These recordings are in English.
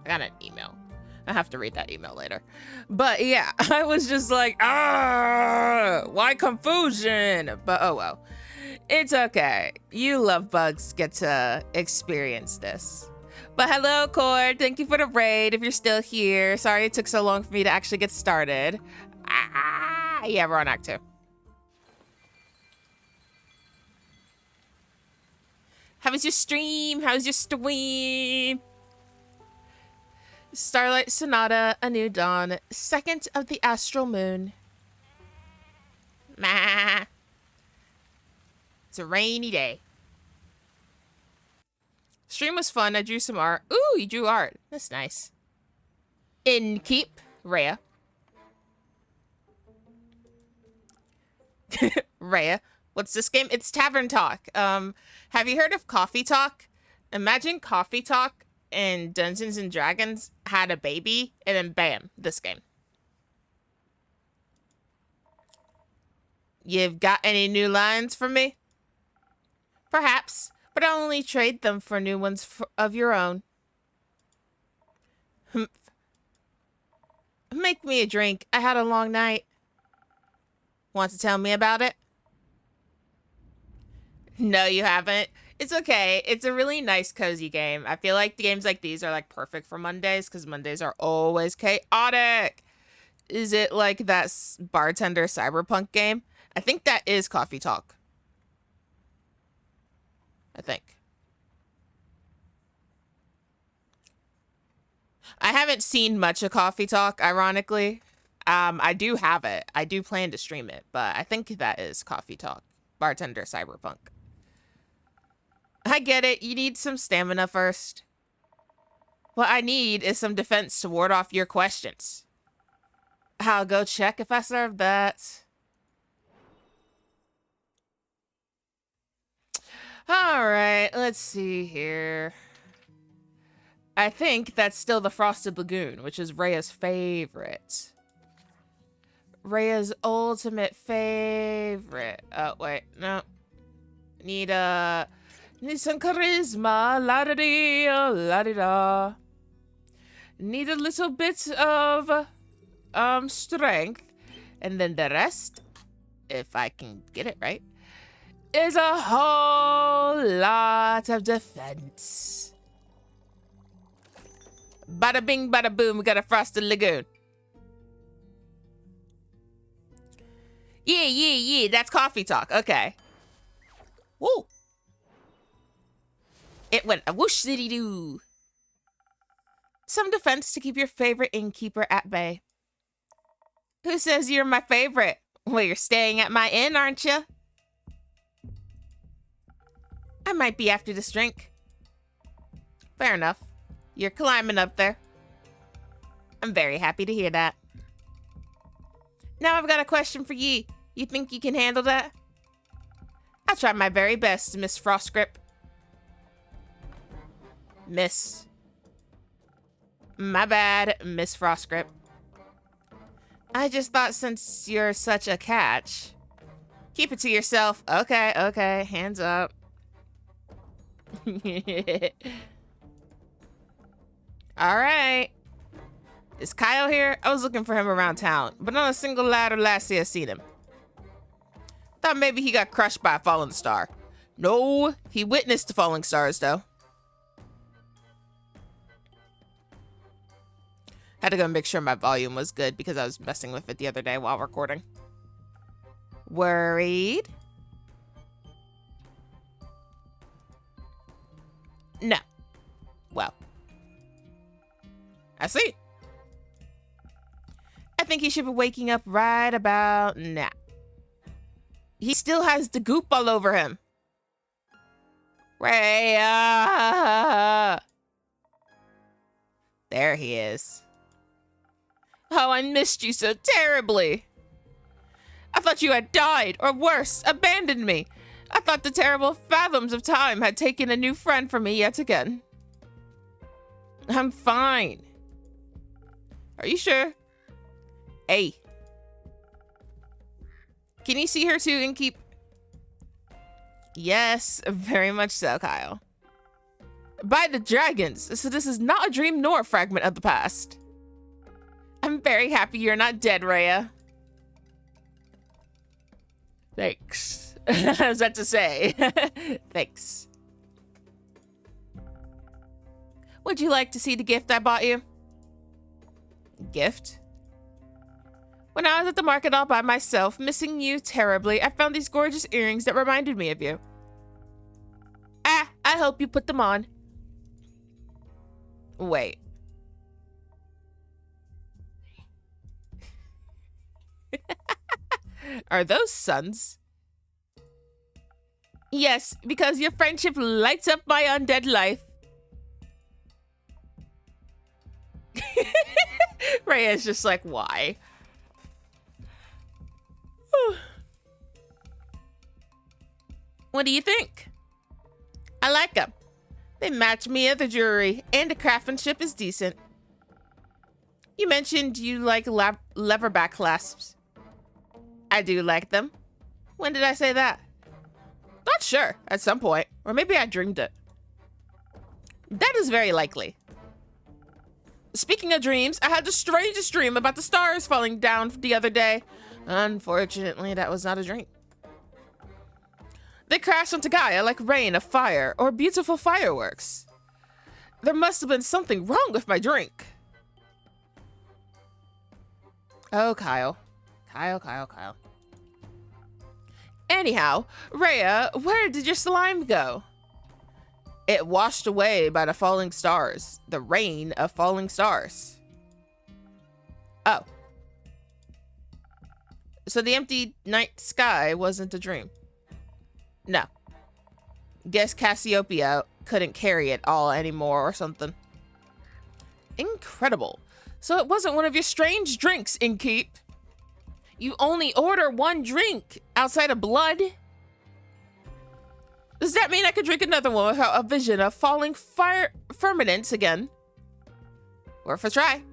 got an email. I have to read that email later. But yeah, I was just like, why confusion? But oh well. It's okay. You love bugs get to experience this. But hello, Cord. Thank you for the raid if you're still here. Sorry it took so long for me to actually get started. Yeah, we're on Act 2. How was your stream? How's your stream? Starlight Sonata, A New Dawn, second of the astral moon. Meh. It's a rainy day. Stream was fun. I drew some art. Ooh, you drew art. That's nice. Inkeep, Rhea. Rhea, what's this game? It's Tavern Talk. Have you heard of Coffee Talk? Imagine Coffee Talk and Dungeons and Dragons had a baby, and then bam, this game. You've got any new lines for me? Perhaps, but I'll only trade them for new ones of your own. Make me a drink. I had a long night. Want to tell me about it? No, you haven't. It's okay. It's a really nice, cozy game. I feel like the games like these are like perfect for Mondays because Mondays are always chaotic. Is it like that bartender cyberpunk game? I think that is Coffee Talk. I think. I haven't seen much of Coffee Talk, ironically. I do have it. I do plan to stream it, but I think that is Coffee Talk. Bartender cyberpunk. I get it. You need some stamina first. What I need is some defense to ward off your questions. I'll go check if I serve that. All right, let's see here. I think that's still the Frosted Lagoon, which is Rhea's favorite. Rhea's ultimate favorite. Oh, wait, no. Need some charisma, la-da-dee, la-di-da. Need a little bit of, strength. And then the rest, if I can get it right, is a whole lot of defense. Bada bing, bada boom, we got a Frosted Lagoon. Yeah, that's Coffee Talk. Okay. Woo. It went a whoosh diddy doo. Some defense to keep your favorite innkeeper at bay. Who says you're my favorite? Well, you're staying at my inn, aren't you? I might be after this drink. Fair enough. You're climbing up there. I'm very happy to hear that. Now I've got a question for ye. You think you can handle that? I'll try my very best, Miss Frostgrip. Miss. My bad, Miss Frostgrip. I just thought since you're such a catch. Keep it to yourself. Okay, hands up. Alright. Is Kyle here? I was looking for him around town, but not a single lad or lassie has seen him. Thought maybe he got crushed by a falling star. No, he witnessed the falling stars, though. Had to go make sure my volume was good because I was messing with it the other day while recording. Worried? No. Well. I see. I think he should be waking up right about now. He still has the goop all over him. Rhea! There he is. Oh, I missed you so terribly. I thought you had died, or worse, abandoned me. I thought the terrible fathoms of time had taken a new friend from me yet again. I'm fine. Are you sure? Hey. Can you see her too and keep... Yes, very much so, Kyle. By the dragons, so this is not a dream nor a fragment of the past. I'm very happy you're not dead, Rhea. Thanks. I was about to say. Thanks. Would you like to see the gift I bought you? Gift? When I was at the market all by myself, missing you terribly, I found these gorgeous earrings that reminded me of you. I hope you put them on. Wait. Are those suns? Yes, because your friendship lights up my undead life. Rhea's just like, why? What do you think? I like them. They match me at the jewelry, and the craftsmanship is decent. You mentioned you like leatherback clasps. I do like them. When did I say that? Not sure. At some point. Or maybe I dreamed it. That is very likely. Speaking of dreams, I had the strangest dream about the stars falling down the other day. Unfortunately, that was not a dream. They crashed onto Gaia like rain of fire or beautiful fireworks. There must have been something wrong with my drink. Oh, Kyle. Kyle. Anyhow, Rhea, where did your slime go? It washed away by the falling stars. The rain of falling stars. Oh. So the empty night sky wasn't a dream. No. Guess Cassiopeia couldn't carry it all anymore or something. Incredible. So it wasn't one of your strange drinks, Innkeep. You only order one drink outside of blood? Does that mean I could drink another one without a vision of falling firmaments again? Worth a try.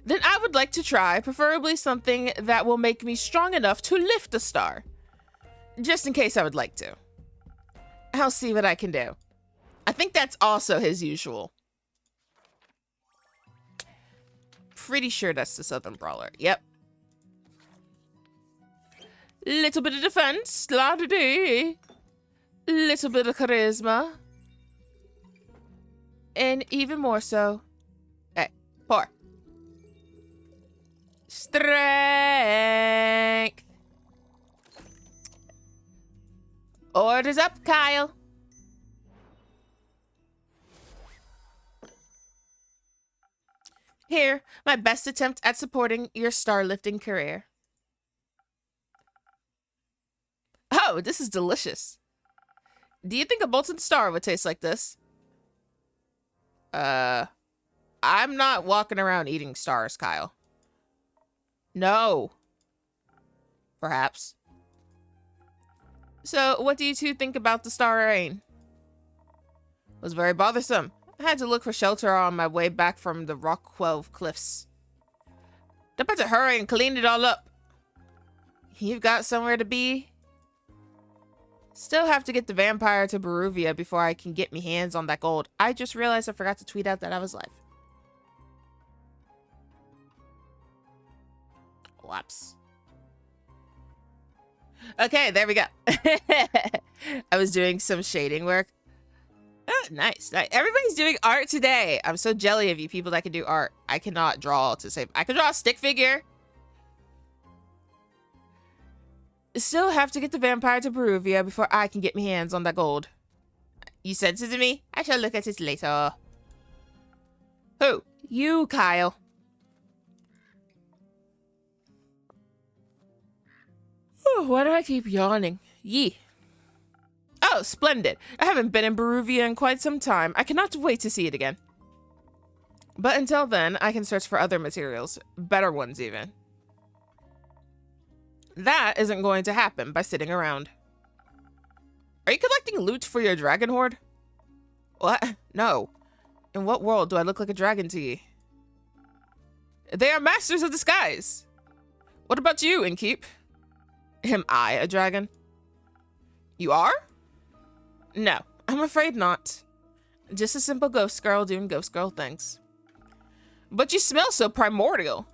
Then I would like to try, preferably something that will make me strong enough to lift a star. Just in case I would like to. I'll see what I can do. I think that's also his usual. Pretty sure that's the Southern Brawler. Yep. Little bit of defense, la-da-dee. Little bit of charisma. And even more so. Hey, pour. Strength. Orders up, Kyle. Here, my best attempt at supporting your star-lifting career. Oh, this is delicious. Do you think a molten star would taste like this? I'm not walking around eating stars, Kyle. No. Perhaps. So, what do you two think about the star rain? It was very bothersome. I had to look for shelter on my way back from the Rockwell cliffs. I better hurry and clean it all up. You've got somewhere to be? Still have to get the vampire to Baruvia before I can get me hands on that gold. I just realized I forgot to tweet out that I was live. Whoops. Okay, there we go. I was doing some shading work. Oh, nice. Everybody's doing art today. I'm so jelly of you people that can do art. I cannot draw to save. I can draw a stick figure. Still have to get the vampire to Baruvia before I can get my hands on that gold. You sent it to me? I shall look at it later. Who? You, Kyle. Oh, why do I keep yawning? Yee. Oh, splendid. I haven't been in Baruvia in quite some time. I cannot wait to see it again. But until then, I can search for other materials. Better ones, even. That isn't going to happen by sitting around. Are you collecting loot for your dragon horde? What? No. In what world do I look like a dragon to you? They are masters of the skies. What about you, Innkeep? Am I a dragon? You are? No, I'm afraid not. Just a simple ghost girl doing ghost girl things. But you smell so primordial.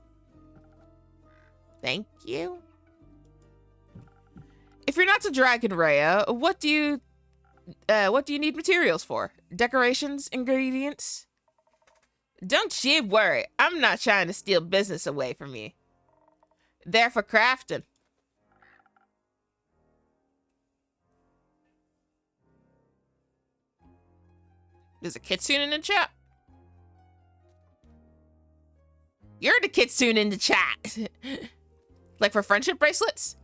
Thank you. If you're not a dragon, Rhea, what do you need materials for? Decorations, ingredients? Don't you worry. I'm not trying to steal business away from you. They're for crafting. There's a kitsune in the chat. You're the kitsune in the chat. Like for friendship bracelets?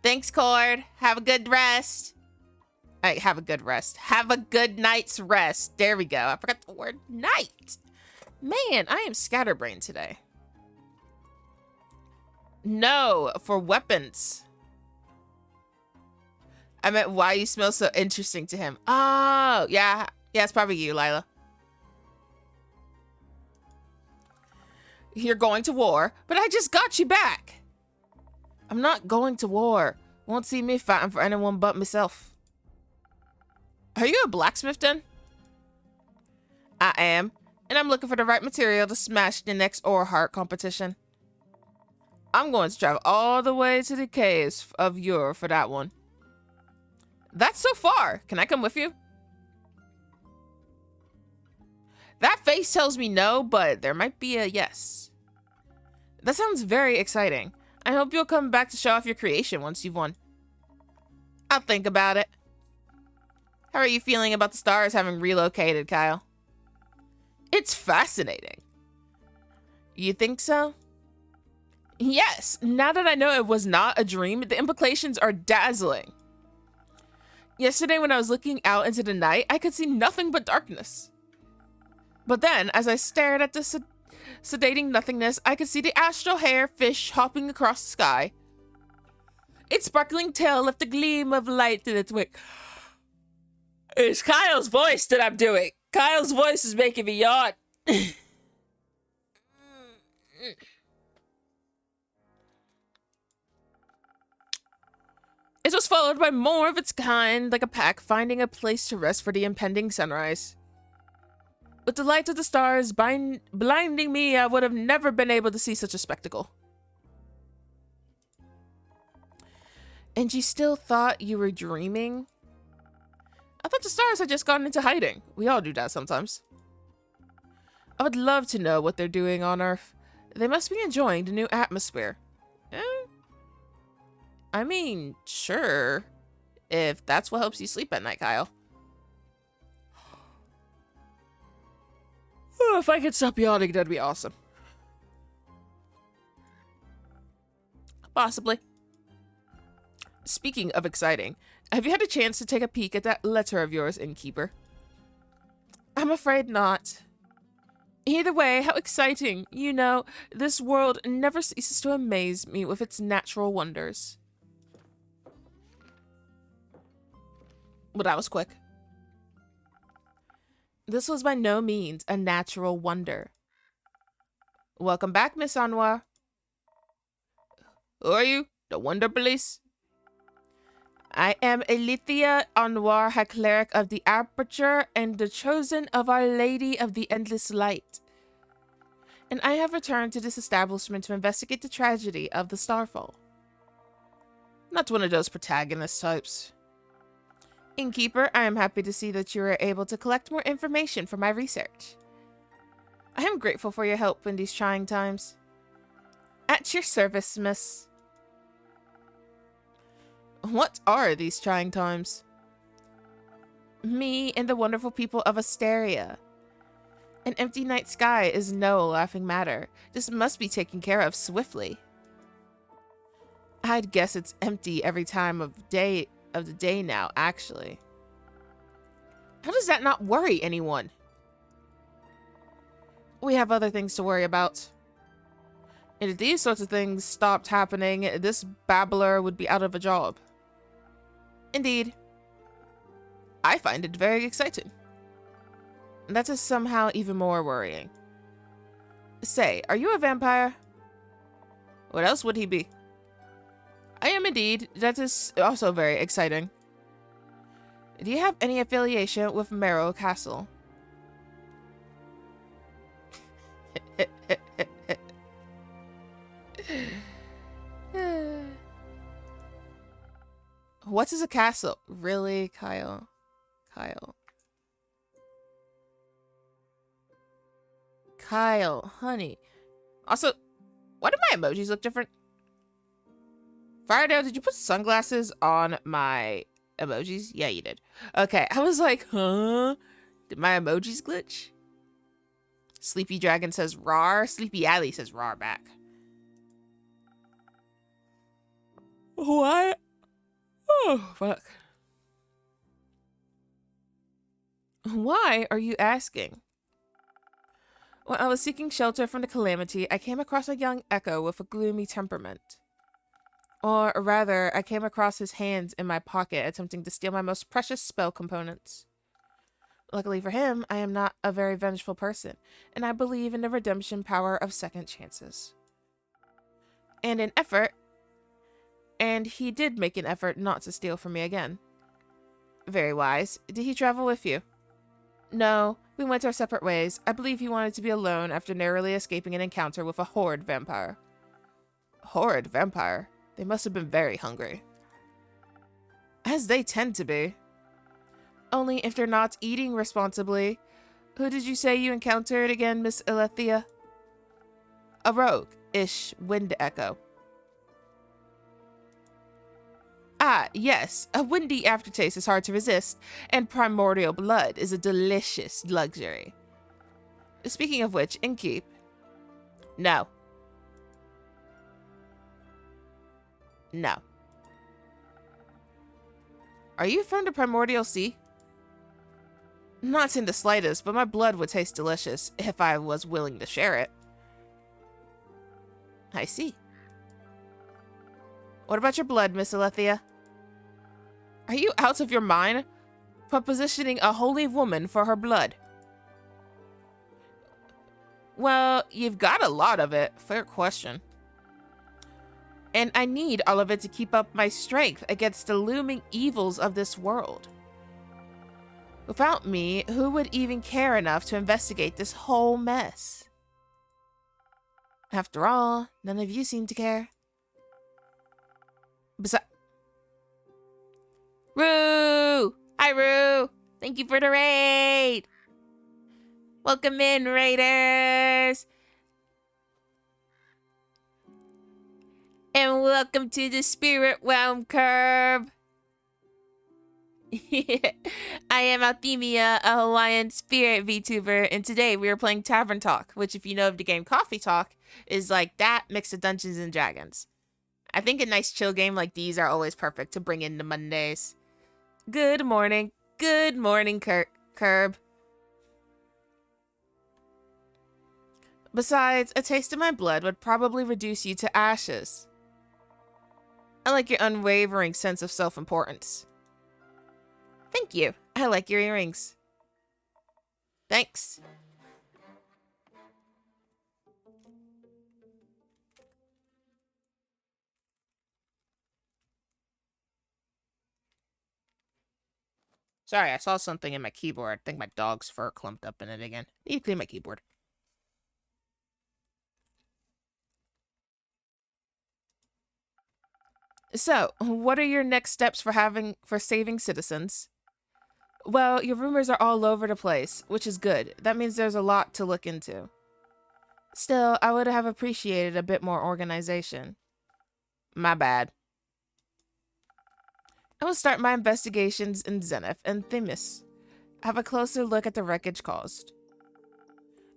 Thanks, Cord. Have a good rest. Hey, have a good rest. Have a good night's rest. There we go. I forgot the word night. Man, I am scatterbrained today. No, for weapons. I meant why you smell so interesting to him. Oh, yeah. Yeah, it's probably you, Lila. You're going to war, but I just got you back. I'm not going to war. Won't see me fighting for anyone but myself. Are you a blacksmith then? I am, and I'm looking for the right material to smash the next ore heart competition. I'm going to travel all the way to the caves of Ur for that one. That's so far. Can I come with you? That face tells me no, but there might be a yes. That sounds very exciting. I hope you'll come back to show off your creation once you've won. I'll think about it. How are you feeling about the stars having relocated, Kyle? It's fascinating. You think so? Yes, now that I know it was not a dream, the implications are dazzling. Yesterday when I was looking out into the night, I could see nothing but darkness. But then, as I stared at the sedating nothingness, I could see the astral hair fish hopping across the sky. Its sparkling tail left a gleam of light through its wick. It's Kyle's voice that I'm doing. Kyle's voice is making me yawn. It was followed by more of its kind, like a pack finding a place to rest for the impending sunrise. With the light of the stars blinding me, I would have never been able to see such a spectacle. And you still thought you were dreaming? I thought the stars had just gone into hiding. We all do that sometimes. I would love to know what they're doing on Earth. They must be enjoying the new atmosphere. I mean, sure. If that's what helps you sleep at night, Kyle. Oh, if I could stop yawning, that'd be awesome. Possibly. Speaking of exciting, have you had a chance to take a peek at that letter of yours, Innkeeper? I'm afraid not. Either way, how exciting. You know, this world never ceases to amaze me with its natural wonders. Well, that was quick. This was by no means a natural wonder. Welcome back, Miss Anwar. Who are you? The Wonder Police? I am Althemia Anwar, a cleric of the Aperture and the chosen of Our Lady of the Endless Light. And I have returned to this establishment to investigate the tragedy of the Starfall. Not one of those protagonist types. Innkeeper, I am happy to see that you are able to collect more information for my research. I am grateful for your help in these trying times. At your service, miss. What are these trying times? Me and the wonderful people of Asteria. An empty night sky is no laughing matter. This must be taken care of swiftly. I'd guess it's empty every time of the day now, actually. How does that not worry anyone? We have other things to worry about. And if these sorts of things stopped happening, this babbler would be out of a job. Indeed. I find it very exciting. That is somehow even more worrying. Say, are you a vampire? What else would he be? I am indeed. That is also very exciting. Do you have any affiliation with Merrow Castle? What is a castle? Really, Kyle? Kyle, honey. Also, why do my emojis look different? Firedale, did you put sunglasses on my emojis? Yeah, you did. Okay, I was like, huh? Did my emojis glitch? Sleepy Dragon says rar. Sleepy Alley says rar back. What? Oh, fuck. Why are you asking? When I was seeking shelter from the calamity, I came across a young echo with a gloomy temperament. Or rather, I came across his hands in my pocket attempting to steal my most precious spell components. Luckily for him, I am not a very vengeful person, and I believe in the redemption power of second chances. And he did make an effort not to steal from me again. Very wise. Did he travel with you? No, we went our separate ways. I believe he wanted to be alone after narrowly escaping an encounter with a horrid vampire. Horrid vampire? They must have been very hungry. As they tend to be. Only if they're not eating responsibly. Who did you say you encountered again, Miss Althea? A rogue-ish wind echo. Ah, yes, a windy aftertaste is hard to resist, and primordial blood is a delicious luxury. Speaking of which, innkeep. No. No. Are you from the primordial sea? Not in the slightest, but my blood would taste delicious if I was willing to share it. I see. What about your blood, Miss Althea? Are you out of your mind? Propositioning a holy woman for her blood? Well, you've got a lot of it. Fair question. And I need all of it to keep up my strength against the looming evils of this world. Without me, who would even care enough to investigate this whole mess? After all, none of you seem to care. Besides... Roo! Hi, Roo! Thank you for the raid! Welcome in, raiders! And welcome to the Spirit Realm Curve! I am Althemia, a Hawaiian spirit VTuber, and today we are playing Tavern Talk, which, if you know of the game Coffee Talk, is like that mixed with Dungeons and Dragons. I think a nice chill game like these are always perfect to bring into Mondays. Good morning. Good morning, Curb. Besides, a taste of my blood would probably reduce you to ashes. I like your unwavering sense of self-importance. Thank you. I like your earrings. Thanks. Sorry, I saw something in my keyboard. I think my dog's fur clumped up in it again. Need to clean my keyboard. So, what are your next steps for saving citizens? Well, your rumors are all over the place, which is good. That means there's a lot to look into. Still, I would have appreciated a bit more organization. My bad. I will start my investigations in Zenith and Themis. Have a closer look at the wreckage caused.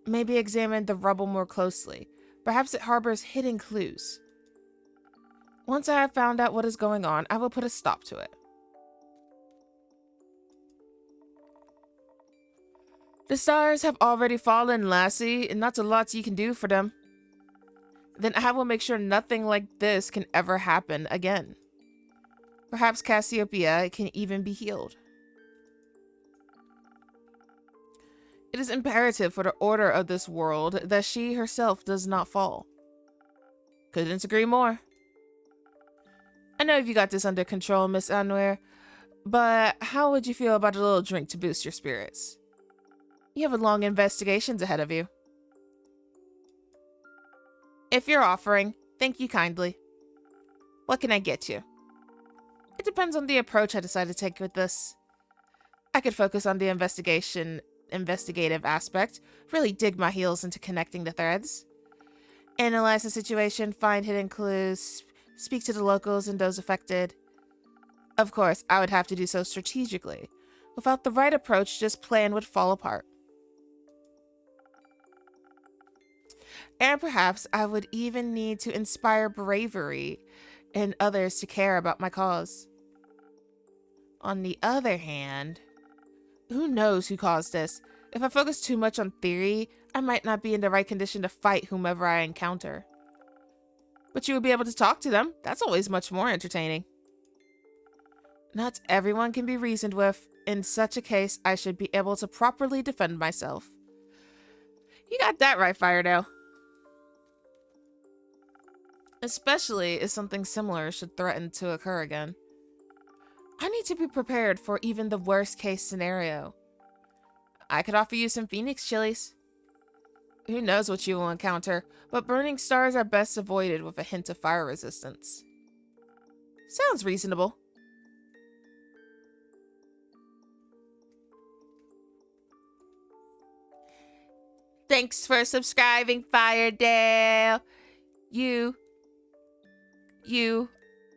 Maybe examine the rubble more closely. Perhaps it harbors hidden clues. Once I have found out what is going on, I will put a stop to it. The stars have already fallen, lassie, and not a lot you can do for them. Then I will make sure nothing like this can ever happen again. Perhaps Cassiopeia can even be healed. It is imperative for the order of this world that she herself does not fall. Couldn't agree more. I know you got this under control, Miss Anwer, But how would you feel about a little drink to boost your spirits? You have a long investigations ahead of you. If you're offering, thank you kindly. What can I get you? It depends on the approach I decide to take with this. I could focus on the investigative aspect, really dig my heels into connecting the threads. Analyze the situation, find hidden clues, speak to the locals and those affected. Of course, I would have to do so strategically. Without the right approach, this plan would fall apart. And perhaps I would even need to inspire bravery in others to care about my cause. On the other hand, who knows who caused this? If I focus too much on theory, I might not be in the right condition to fight whomever I encounter. But you would be able to talk to them. That's always much more entertaining. Not everyone can be reasoned with. In such a case, I should be able to properly defend myself. You got that right, Firedale. Especially if something similar should threaten to occur again. I need to be prepared for even the worst case scenario. I could offer you some Phoenix chilies. Who knows what you will encounter, but burning stars are best avoided with a hint of fire resistance. Sounds reasonable. Thanks for subscribing, Firedale. You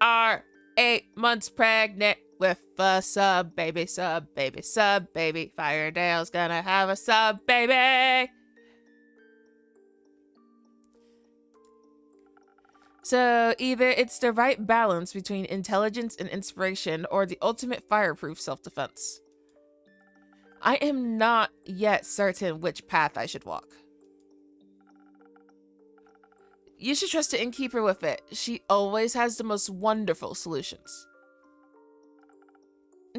are 8 months pregnant with a sub baby, sub baby, sub baby. Firedale's gonna have a sub baby. So either it's the right balance between intelligence and inspiration or the ultimate fireproof self-defense. I am not yet certain which path I should walk. You should trust the innkeeper with it. She always has the most wonderful solutions.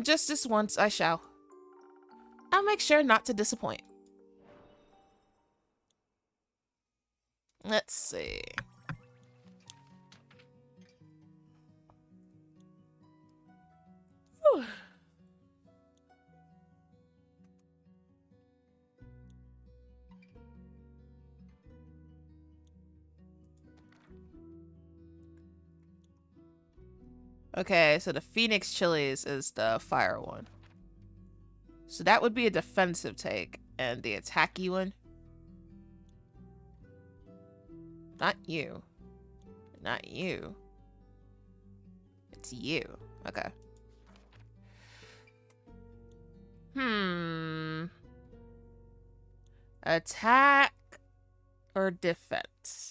Just this once, I shall. I'll make sure not to disappoint. Let's see. Whew. Okay, so the Phoenix chilies is the fire one. So that would be a defensive take. And the attacky one? Not you. Not you. It's you. Okay. Attack or defense?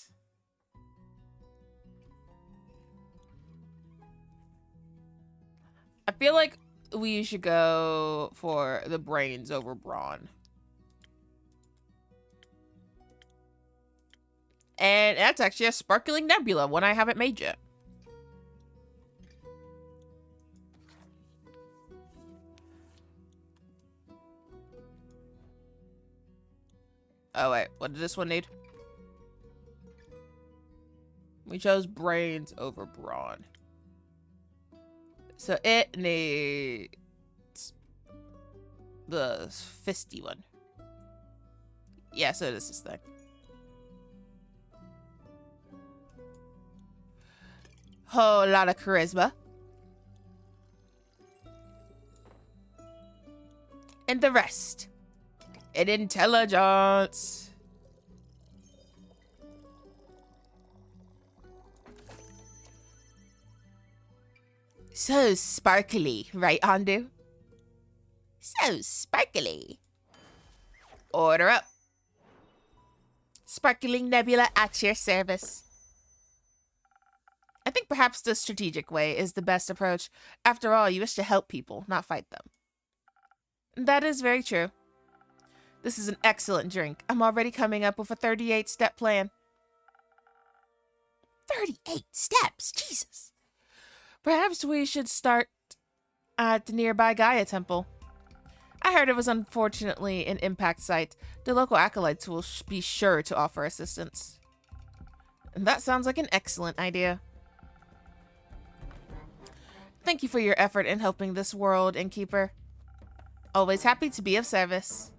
I feel like we should go for the brains over brawn. And that's actually a sparkling nebula, one I haven't made yet. Oh wait, what did this one need? We chose brains over brawn. So it needs the fisty one. Yeah, so it is this thing. Whole lot of charisma. And the rest in intelligence. So sparkly, right, Hondu? So sparkly. Order up. Sparkling nebula at your service. I think perhaps the strategic way is the best approach. After all, you wish to help people, not fight them. That is very true. This is an excellent drink. I'm already coming up with a 38-step plan. 38 steps? Jesus. Perhaps we should start at the nearby Gaia Temple. I heard it was unfortunately an impact site. The local acolytes will be sure to offer assistance. And that sounds like an excellent idea. Thank you for your effort in helping this world, Innkeeper. Always happy to be of service.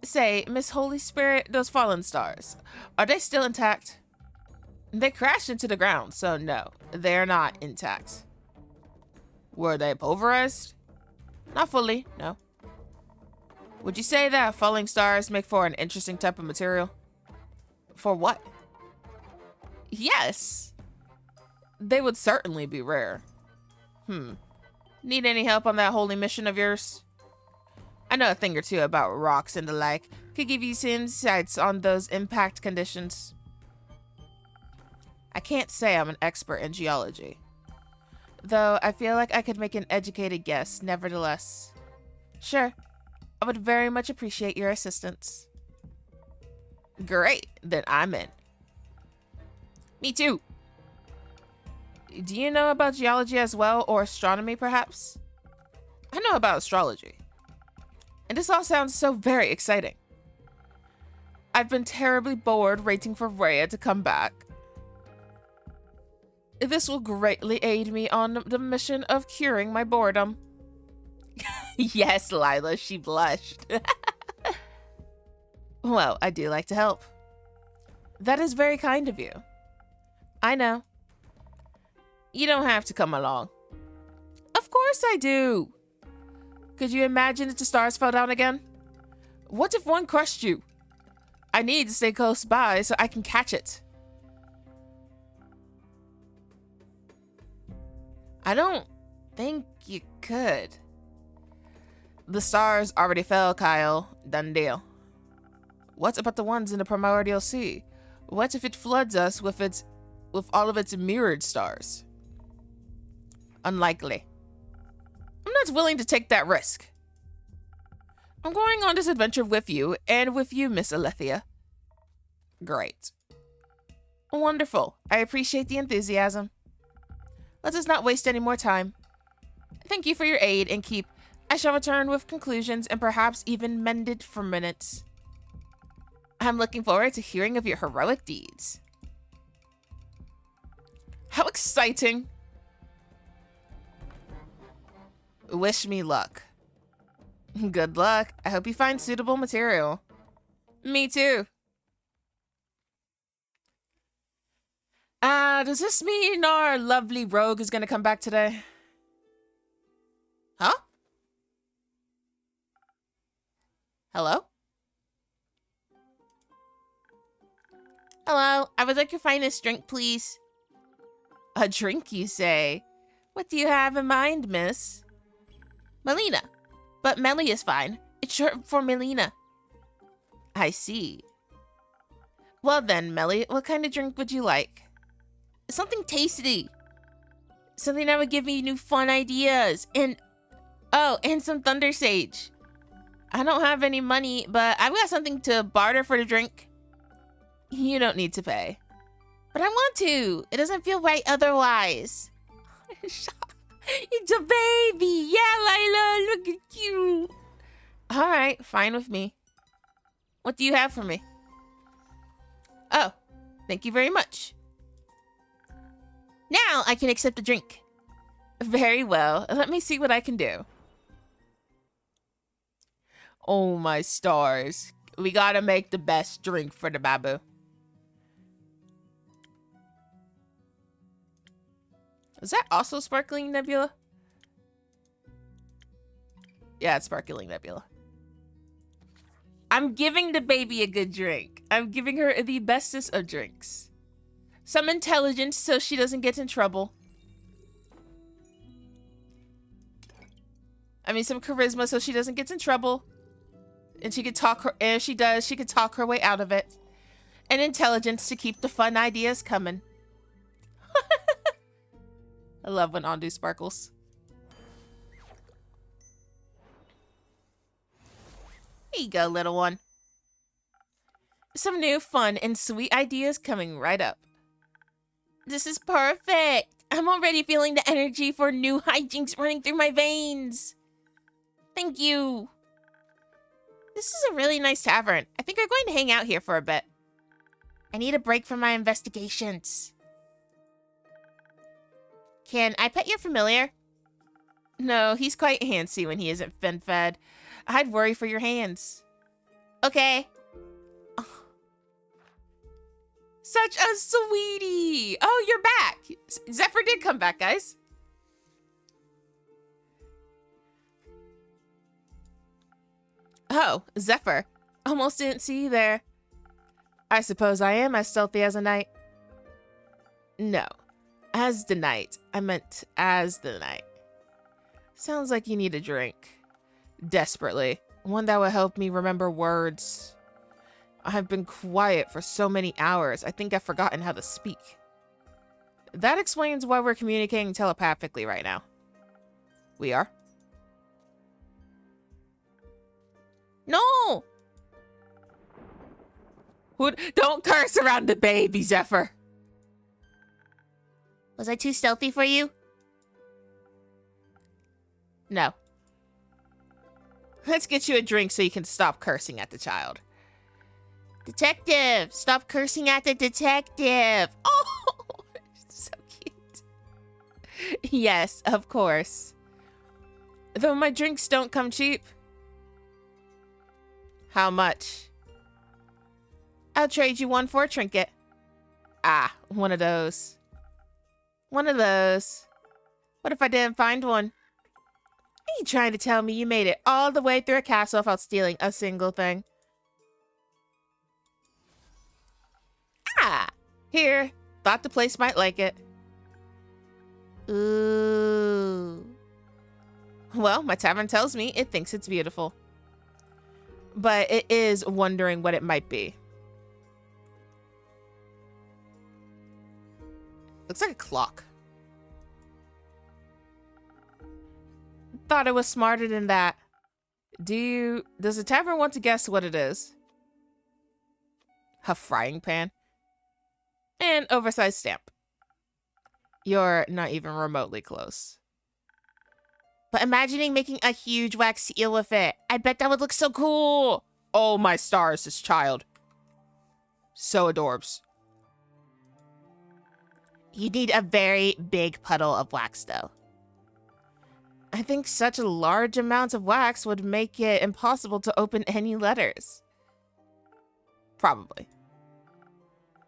Say, Miss Holy Spirit, those fallen stars, are they still intact? They crashed into the ground, so no, they're not intact. Were they pulverized? Not fully, no. Would you say that falling stars make for an interesting type of material? For what? Yes. They would certainly be rare. Need any help on that holy mission of yours? I know a thing or two about rocks and the like. Could give you some insights on those impact conditions. I can't say I'm an expert in geology, though I feel like I could make an educated guess, nevertheless. Sure, I would very much appreciate your assistance. Great, then I'm in. Me too. Do you know about geology as well, or astronomy perhaps? I know about astrology. And this all sounds so very exciting. I've been terribly bored waiting for Rhea to come back. This will greatly aid me on the mission of curing my boredom. Yes, Lila, she blushed. Well, I do like to help. That is very kind of you. I know. You don't have to come along. Of course I do. Could you imagine if the stars fell down again? What if one crushed you? I need to stay close by so I can catch it. I don't think you could. The stars already fell, Kyle. Done deal. What about the ones in the primordial sea? What if it floods us with all of its mirrored stars? Unlikely. I'm not willing to take that risk. I'm going on this adventure with you, and with you, Miss Althea. Great. Wonderful. I appreciate the enthusiasm. Let us not waste any more time. Thank you for your aid, and keep. I shall return with conclusions and perhaps even mended for minutes. I'm looking forward to hearing of your heroic deeds. How exciting! Wish me luck. Good luck. I hope you find suitable material. Me too. Does this mean our lovely rogue is gonna come back today? Huh? Hello? Hello, I would like your finest drink, please. A drink, you say? What do you have in mind, miss? Melina. But Mele is fine. It's short for Melina. I see. Well then, Mele, what kind of drink would you like? Something tasty. Something that would give me new fun ideas. And some Thunder Sage. I don't have any money, but I've got something to barter for the drink. You don't need to pay. But I want to. It doesn't feel right otherwise. It's a baby. Yeah, Lila, look at you. All right, fine with me. What do you have for me? Oh, thank you very much. Now I can accept the drink. Very well. Let me see what I can do. Oh, my stars. We gotta make the best drink for the babu. Is that also Sparkling Nebula? Yeah, it's Sparkling Nebula. I'm giving the baby a good drink. I'm giving her the bestest of drinks. Some intelligence so she doesn't get in trouble. I mean, some charisma so she doesn't get in trouble. And she could talk her, and if she does, she could talk her way out of it. And intelligence to keep the fun ideas coming. I love when Ondu sparkles. Here you go, little one. Some new fun and sweet ideas coming right up. This is perfect. I'm already feeling the energy for new hijinks running through my veins. Thank you. This is a really nice tavern. I think we're going to hang out here for a bit. I need a break from my investigations. Can I pet your familiar? No, he's quite handsy when he isn't been fed. I'd worry for your hands. Okay. Such a sweetie. Oh, you're back. Zephyr did come back, guys. Oh, Zephyr. Almost didn't see you there. I suppose I am as stealthy as a knight. No, as the knight. I meant as the knight. Sounds like you need a drink. Desperately. One that will help me remember words. I've been quiet for so many hours, I think I've forgotten how to speak. That explains why we're communicating telepathically right now. We are? No! Don't curse around the baby, Zephyr. Was I too stealthy for you? No. Let's get you a drink so you can stop cursing at the child. Detective! Stop cursing at the detective! Oh, so cute. Yes, of course. Though my drinks don't come cheap. How much? I'll trade you one for a trinket. Ah, one of those. One of those. What if I didn't find one? Are you trying to tell me you made it all the way through a castle without stealing a single thing? Ah, here. Thought the place might like it. Ooh. Well, my tavern tells me it thinks it's beautiful. But it is wondering what it might be. Looks like a clock. Thought it was smarter than that. Does the tavern want to guess what it is? A frying pan? An oversized stamp. You're not even remotely close. But imagining making a huge wax seal with it. I bet that would look so cool. Oh my stars, this child. So adorbs. You need a very big puddle of wax, though. I think such a large amount of wax would make it impossible to open any letters. Probably.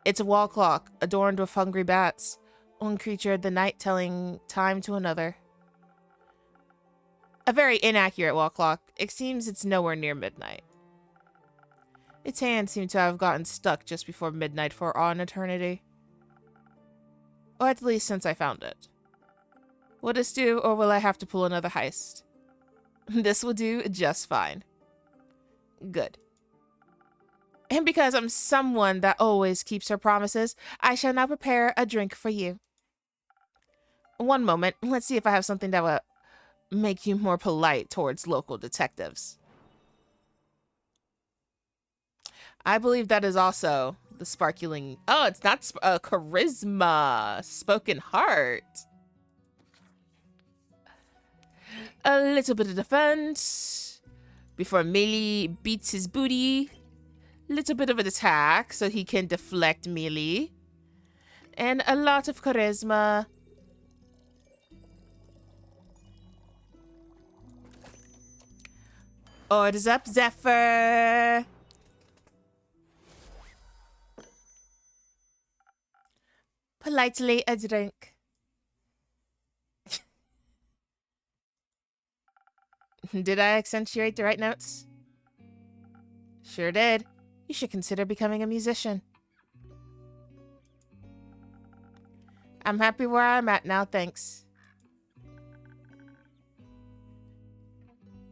It's a wall clock, adorned with hungry bats. One creature of the night telling time to another. A very inaccurate wall clock. It seems it's nowhere near midnight. Its hands seem to have gotten stuck just before midnight for an eternity. Or at least since I found it. Will this do, or will I have to pull another heist? This will do just fine. Good. And because I'm someone that always keeps her promises, I shall now prepare a drink for you. One moment, let's see if I have something that will make you more polite towards local detectives. I believe that is also the sparkling... Oh, it's not charisma. Spoken heart. A little bit of defense before Mele beats his booty. Little bit of an attack so he can deflect Mele. And a lot of charisma. Orders up, Zephyr. Politely a drink. Did I accentuate the right notes? Sure did. You should consider becoming a musician. I'm happy where I'm at now, thanks.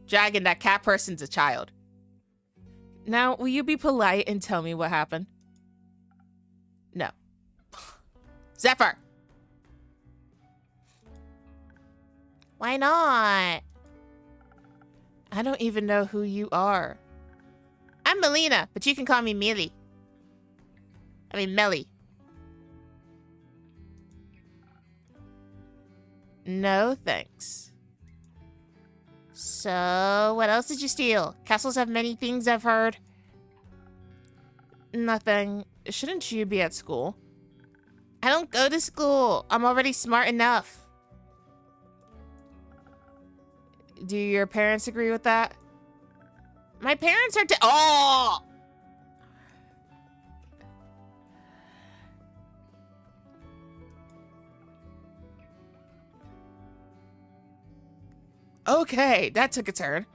Dragon, that cat person's a child. Now, will you be polite and tell me what happened? No. Zephyr! Why not? I don't even know who you are. I'm Melina, but you can call me Mele. I mean, Mele. No, thanks. So, what else did you steal? Castles have many things, I've heard. Nothing. Shouldn't you be at school? I don't go to school. I'm already smart enough. Do your parents agree with that? My parents are oh! Okay, that took a turn.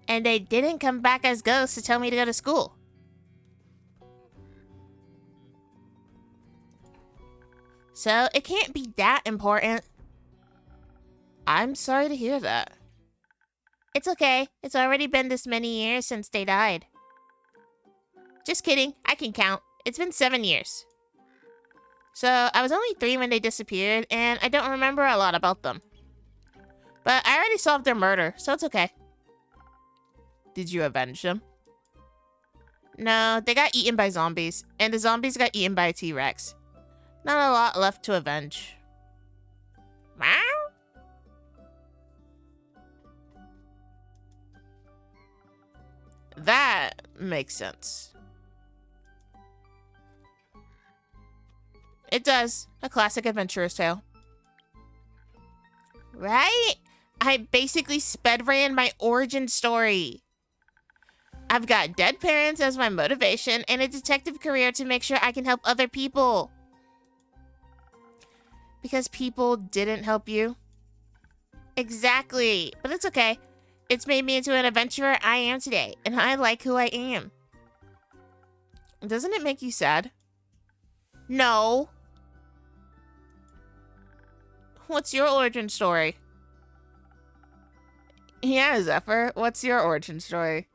And they didn't come back as ghosts to tell me to go to school. So it can't be that important. I'm sorry to hear that. It's okay. It's already been this many years since they died. Just kidding. I can count. It's been 7 years. So I was only 3 when they disappeared, and I don't remember a lot about them. But I already solved their murder, so it's okay. Did you avenge them? No, they got eaten by zombies, and the zombies got eaten by a T-Rex. Not a lot left to avenge. Meow? That makes sense. It does. A classic adventurer's tale. Right? I basically sped ran my origin story. I've got dead parents as my motivation and a detective career to make sure I can help other people. Because people didn't help you? Exactly. But it's okay. It's made me into an adventurer I am today, and I like who I am. Doesn't it make you sad? No. What's your origin story? Yeah, Zephyr, what's your origin story?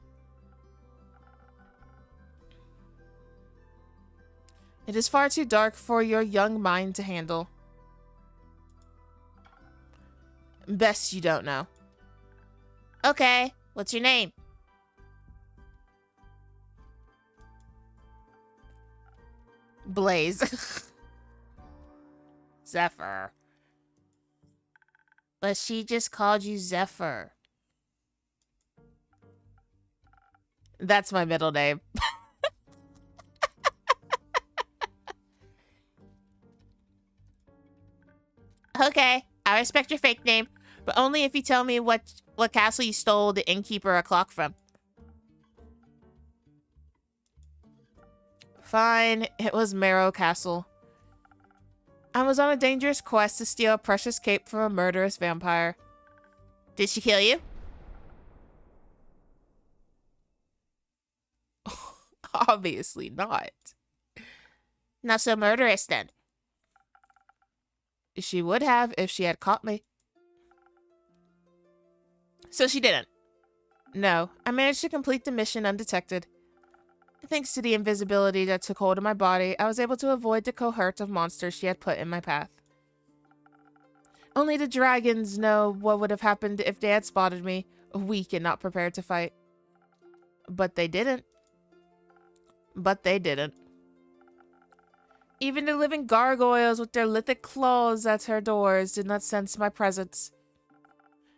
It is far too dark for your young mind to handle. Best you don't know. Okay, what's your name? Blaze. Zephyr. But she just called you Zephyr. That's my middle name. Okay, I respect your fake name, but only if you tell me what castle you stole the innkeeper a clock from. Fine, it was Marrow Castle. I was on a dangerous quest to steal a precious cape from a murderous vampire. Did she kill you? Obviously not. Not so murderous then. She would have if she had caught me. So she didn't? No, I managed to complete the mission undetected. Thanks to the invisibility that took hold of my body, I was able to avoid the cohort of monsters she had put in my path. Only the dragons know what would have happened if they had spotted me, weak and not prepared to fight. But they didn't. Even the living gargoyles with their lithic claws at her doors did not sense my presence.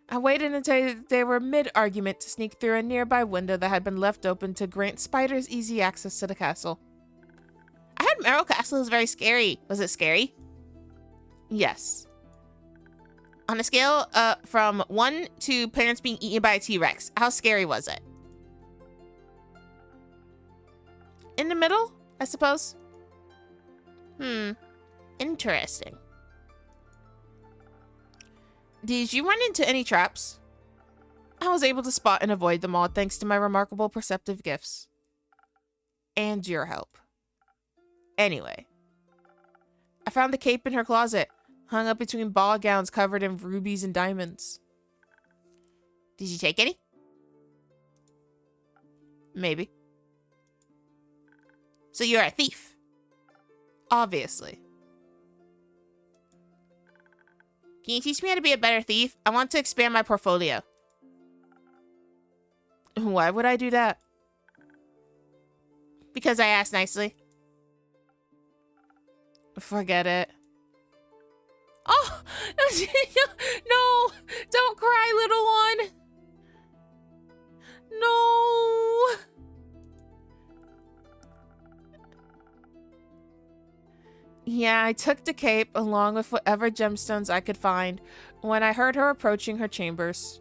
I waited until they were mid-argument to sneak through a nearby window that had been left open to grant spiders easy access to the castle. I heard Marrow Castle is very scary. Was it scary? Yes. On a scale from 1 to parents being eaten by a T-Rex, how scary was it? In the middle, I suppose. Interesting. Did you run into any traps? I was able to spot and avoid them all thanks to my remarkable perceptive gifts. And your help. Anyway. I found the cape in her closet, hung up between ball gowns covered in rubies and diamonds. Did you take any? Maybe. So you're a thief? Obviously. Can you teach me how to be a better thief? I want to expand my portfolio. Why would I do that? Because I asked nicely. Forget it. Oh! No! Don't cry, little one! No! Yeah, I took the cape along with whatever gemstones I could find when I heard her approaching her chambers.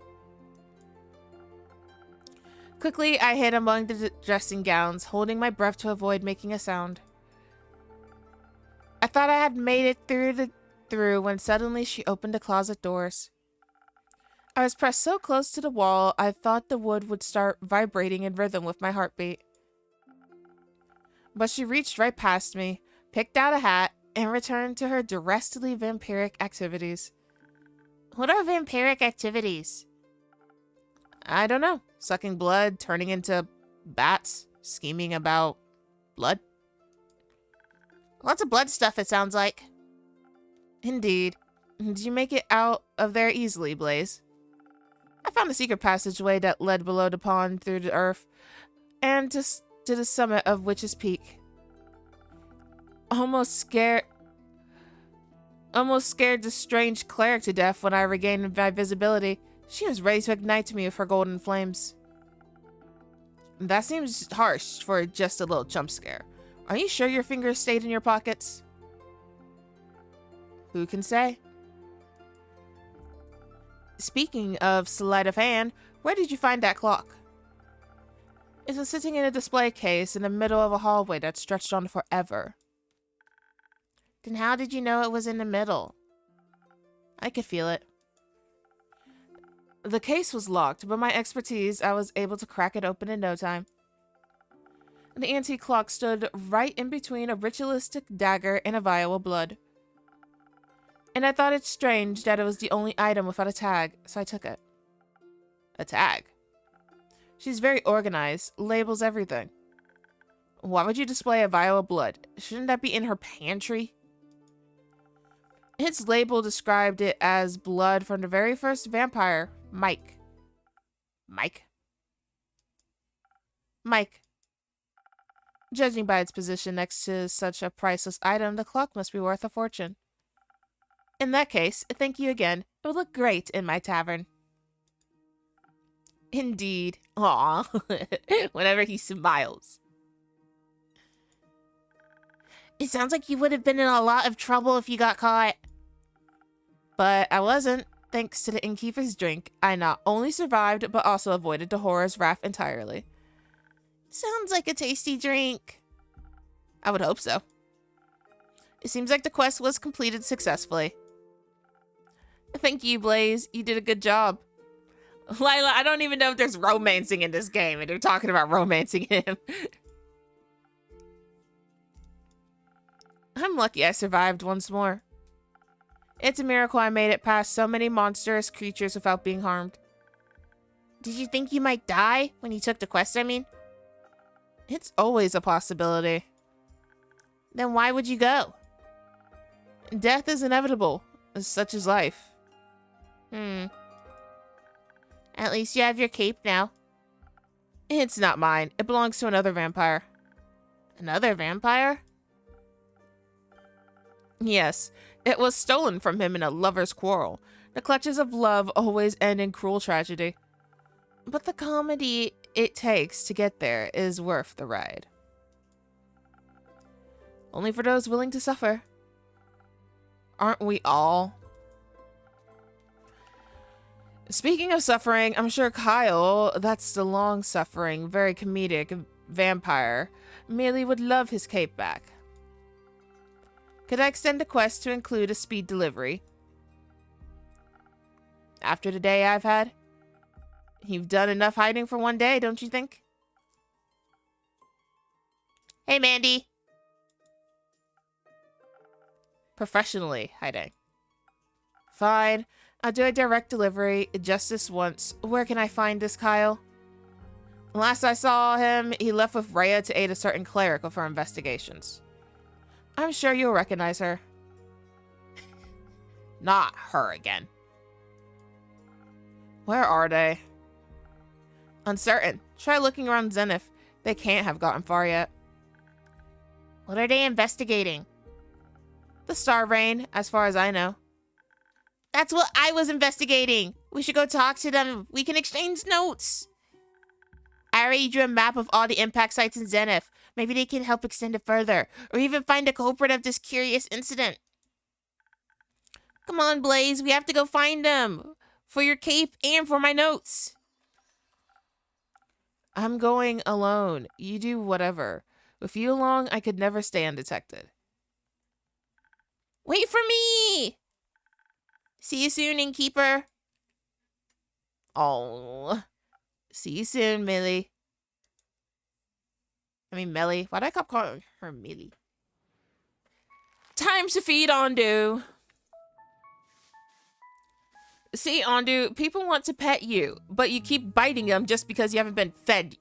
Quickly, I hid among the dressing gowns, holding my breath to avoid making a sound. I thought I had made it through when suddenly she opened the closet doors. I was pressed so close to the wall, I thought the wood would start vibrating in rhythm with my heartbeat. But she reached right past me, picked out a hat, and returned to her dressily vampiric activities. What are vampiric activities? I don't know. Sucking blood, turning into bats, scheming about blood. Lots of blood stuff, it sounds like. Indeed. Did you make it out of there easily, Blaze? I found a secret passageway that led below the pond through the earth and to the summit of Witch's Peak. Almost scared the strange cleric to death when I regained my visibility. She was ready to ignite me with her golden flames. That seems harsh for just a little jump scare. Are you sure your fingers stayed in your pockets? Who can say? Speaking of sleight of hand, where did you find that clock? It was sitting in a display case in the middle of a hallway that stretched on forever. Then how did you know it was in the middle? I could feel it. The case was locked, but my expertise, I was able to crack it open in no time. The antique clock stood right in between a ritualistic dagger and a vial of blood. And I thought it strange that it was the only item without a tag, so I took it. A tag? She's very organized, labels everything. Why would you display a vial of blood? Shouldn't that be in her pantry? Its label described it as blood from the very first vampire, Mike. Mike? Mike. Judging by its position next to such a priceless item, the clock must be worth a fortune. In that case, thank you again. It will look great in my tavern. Indeed. Aw. Whenever he smiles. It sounds like you would have been in a lot of trouble if you got caught. But I wasn't. Thanks to the innkeeper's drink, I not only survived, but also avoided the horror's wrath entirely. Sounds like a tasty drink. I would hope so. It seems like the quest was completed successfully. Thank you, Blaze. You did a good job. Lila, I don't even know if there's romancing in this game, and they're talking about romancing him. I'm lucky I survived once more. It's a miracle I made it past so many monstrous creatures without being harmed. Did you think you might die when you took the quest, I mean? It's always a possibility. Then why would you go? Death is inevitable, such is life. At least you have your cape now. It's not mine. It belongs to another vampire. Another vampire? Yes, it was stolen from him in a lover's quarrel. The clutches of love always end in cruel tragedy. But the comedy it takes to get there is worth the ride. Only for those willing to suffer. Aren't we all? Speaking of suffering, I'm sure Kyle, that's the long-suffering, very comedic vampire, Mele would love his cape back. Could I extend the quest to include a speed delivery? After the day I've had? You've done enough hiding for one day, don't you think? Hey, Mandy. Professionally hiding. Fine. I'll do a direct delivery just this once. Where can I find this Kyle? Last I saw him, he left with Rhea to aid a certain cleric with her investigations. I'm sure you'll recognize her. Not her again. Where are they? Uncertain. Try looking around Zenith. They can't have gotten far yet. What are they investigating? The Star Reign, as far as I know. That's what I was investigating. We should go talk to them. We can exchange notes. I already drew a map of all the impact sites in Zenith. Maybe they can help extend it further, or even find a culprit of this curious incident. Come on, Blaze, we have to go find them. For your cape and for my notes. I'm going alone. You do whatever. With you along, I could never stay undetected. Wait for me! See you soon, innkeeper. Oh. See you soon, Millie. I mean, Melly. Why do I keep calling her Millie? Time to feed Ondu. See, Ondu, people want to pet you, but you keep biting them just because you haven't been fed.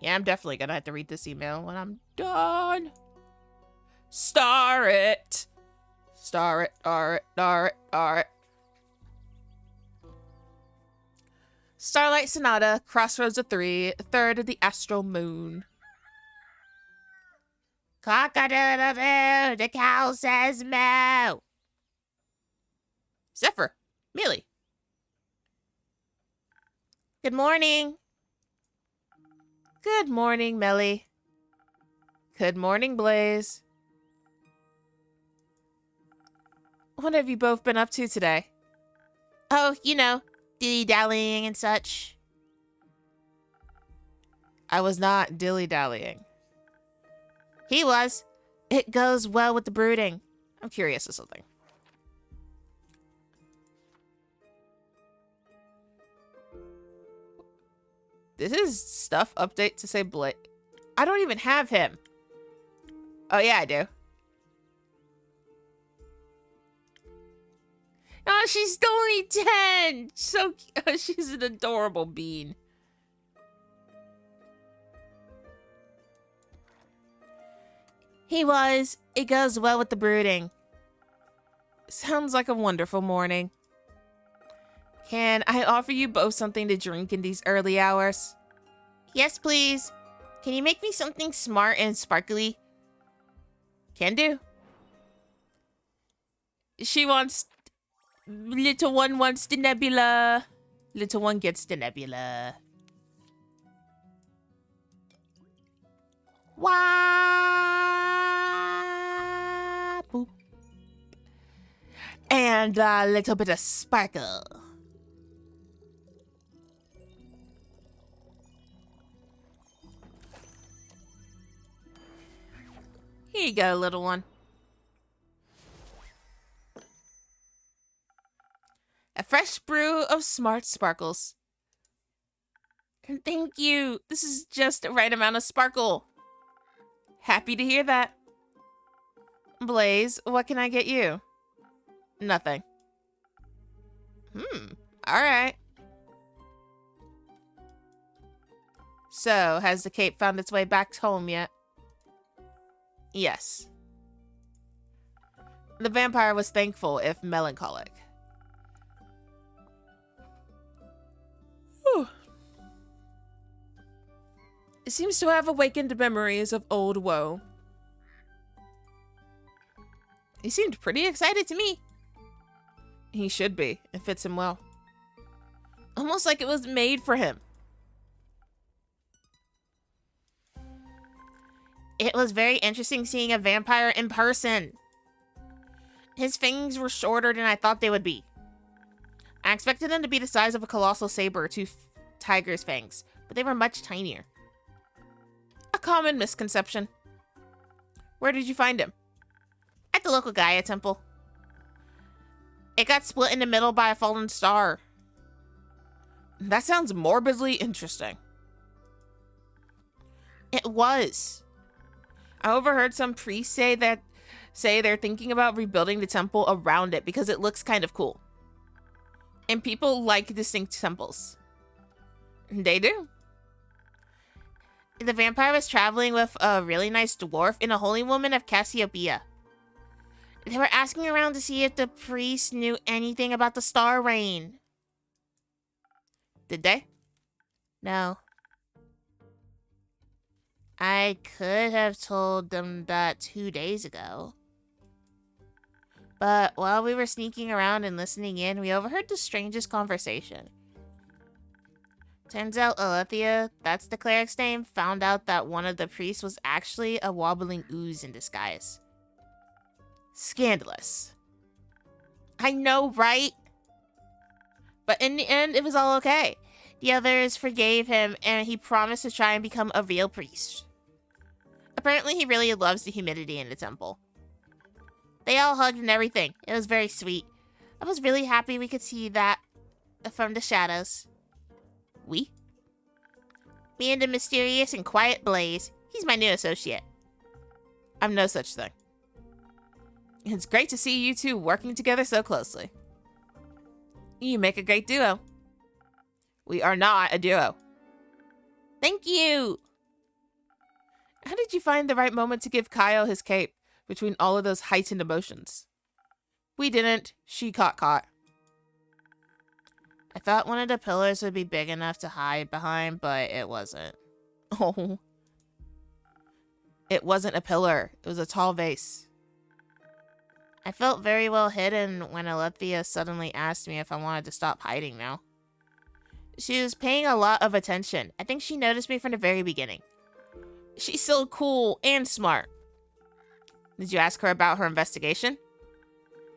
Yeah, I'm definitely gonna have to read this email when I'm done. Star it. Star it, star it, star it, star it. Starlight Sonata, Crossroads of 3, third of the astral moon. Cock-a-doodle-doo, the cow says moo. Zephyr, Millie. Good morning. Good morning, Melly. Good morning, Blaze. What have you both been up to today? Oh, you know, dilly-dallying and such. I was not dilly-dallying. He was. It goes well with the brooding. I'm curious of something. This is stuff update to say Blake. I don't even have him. Oh, yeah, I do. Oh, she's only 10. So she's an adorable bean. He was. It goes well with the brooding. Sounds like a wonderful morning. Can I offer you both something to drink in these early hours? Yes, please. Can you make me something smart and sparkly? Can do. She wants... Little one wants the nebula. Little one gets the nebula. Wah! Boop. And a little bit of sparkle. Here you go, little one. A fresh brew of smart sparkles. And thank you. This is just the right amount of sparkle. Happy to hear that. Blaze, what can I get you? Nothing. All right. So, has the cape found its way back home yet? Yes. The vampire was thankful, if melancholic. Whew. It seems to have awakened memories of old woe. He seemed pretty excited to me. He should be. It fits him well. Almost like it was made for him. It was very interesting seeing a vampire in person. His fangs were shorter than I thought they would be. I expected them to be the size of a colossal saber to tiger's fangs, but they were much tinier. A common misconception. Where did you find him? At the local Gaia temple. It got split in the middle by a fallen star. That sounds morbidly interesting. It was. I overheard some priests say they're thinking about rebuilding the temple around it because it looks kind of cool. And people like distinct temples. They do. The vampire was traveling with a really nice dwarf and a holy woman of Cassiopeia. They were asking around to see if the priest knew anything about the star rain. Did they? No. I could have told them that 2 days ago. But while we were sneaking around and listening in, we overheard the strangest conversation. Turns out Althea, that's the cleric's name, found out that one of the priests was actually a wobbling ooze in disguise. Scandalous. I know, right? But in the end, it was all okay. The others forgave him, and he promised to try and become a real priest. Apparently, he really loves the humidity in the temple. They all hugged and everything. It was very sweet. I was really happy we could see that from the shadows. We? Me and the mysterious and quiet Blaze. He's my new associate. I'm no such thing. It's great to see you two working together so closely. You make a great duo. We are not a duo. Thank you! How did you find the right moment to give Kyle his cape between all of those heightened emotions? We didn't. She caught. I thought one of the pillars would be big enough to hide behind, but it wasn't. Oh. It wasn't a pillar. It was a tall vase. I felt very well hidden when Althea suddenly asked me if I wanted to stop hiding now. She was paying a lot of attention. I think she noticed me from the very beginning. She's so cool and smart. Did you ask her about her investigation?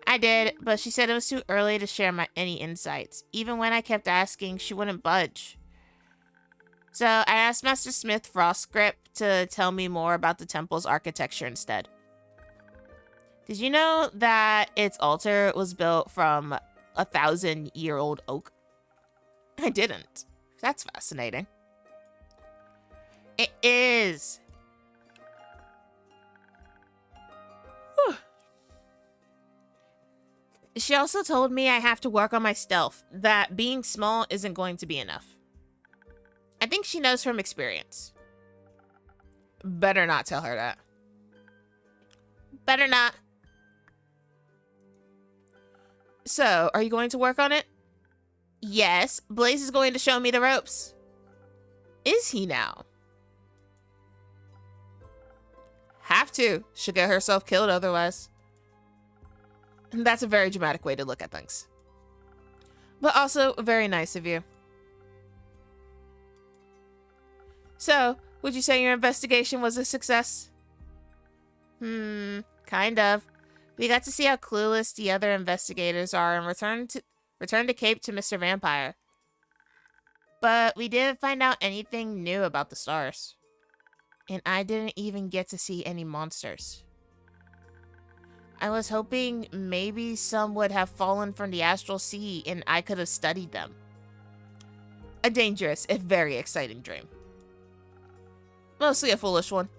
I did, but she said it was too early to share any insights. Even when I kept asking, she wouldn't budge. So I asked Master Smith Frostgrip to tell me more about the temple's architecture instead. Did you know that its altar was built from 1,000-year-old oak? I didn't. That's fascinating. It is. She also told me I have to work on my stealth, that being small isn't going to be enough. I think she knows from experience. Better not tell her that. Better not. So, are you going to work on it? Yes, Blaze is going to show me the ropes. Is he now? Have to. She'll get herself killed otherwise. That's a very dramatic way to look at things. But also very nice of you. So, would you say your investigation was a success? Kind of. We got to see how clueless the other investigators are and return the cape to Mr. Vampire. But we didn't find out anything new about the stars. And I didn't even get to see any monsters. I was hoping maybe some would have fallen from the astral sea and I could have studied them. A dangerous, if very exciting dream. Mostly a foolish one.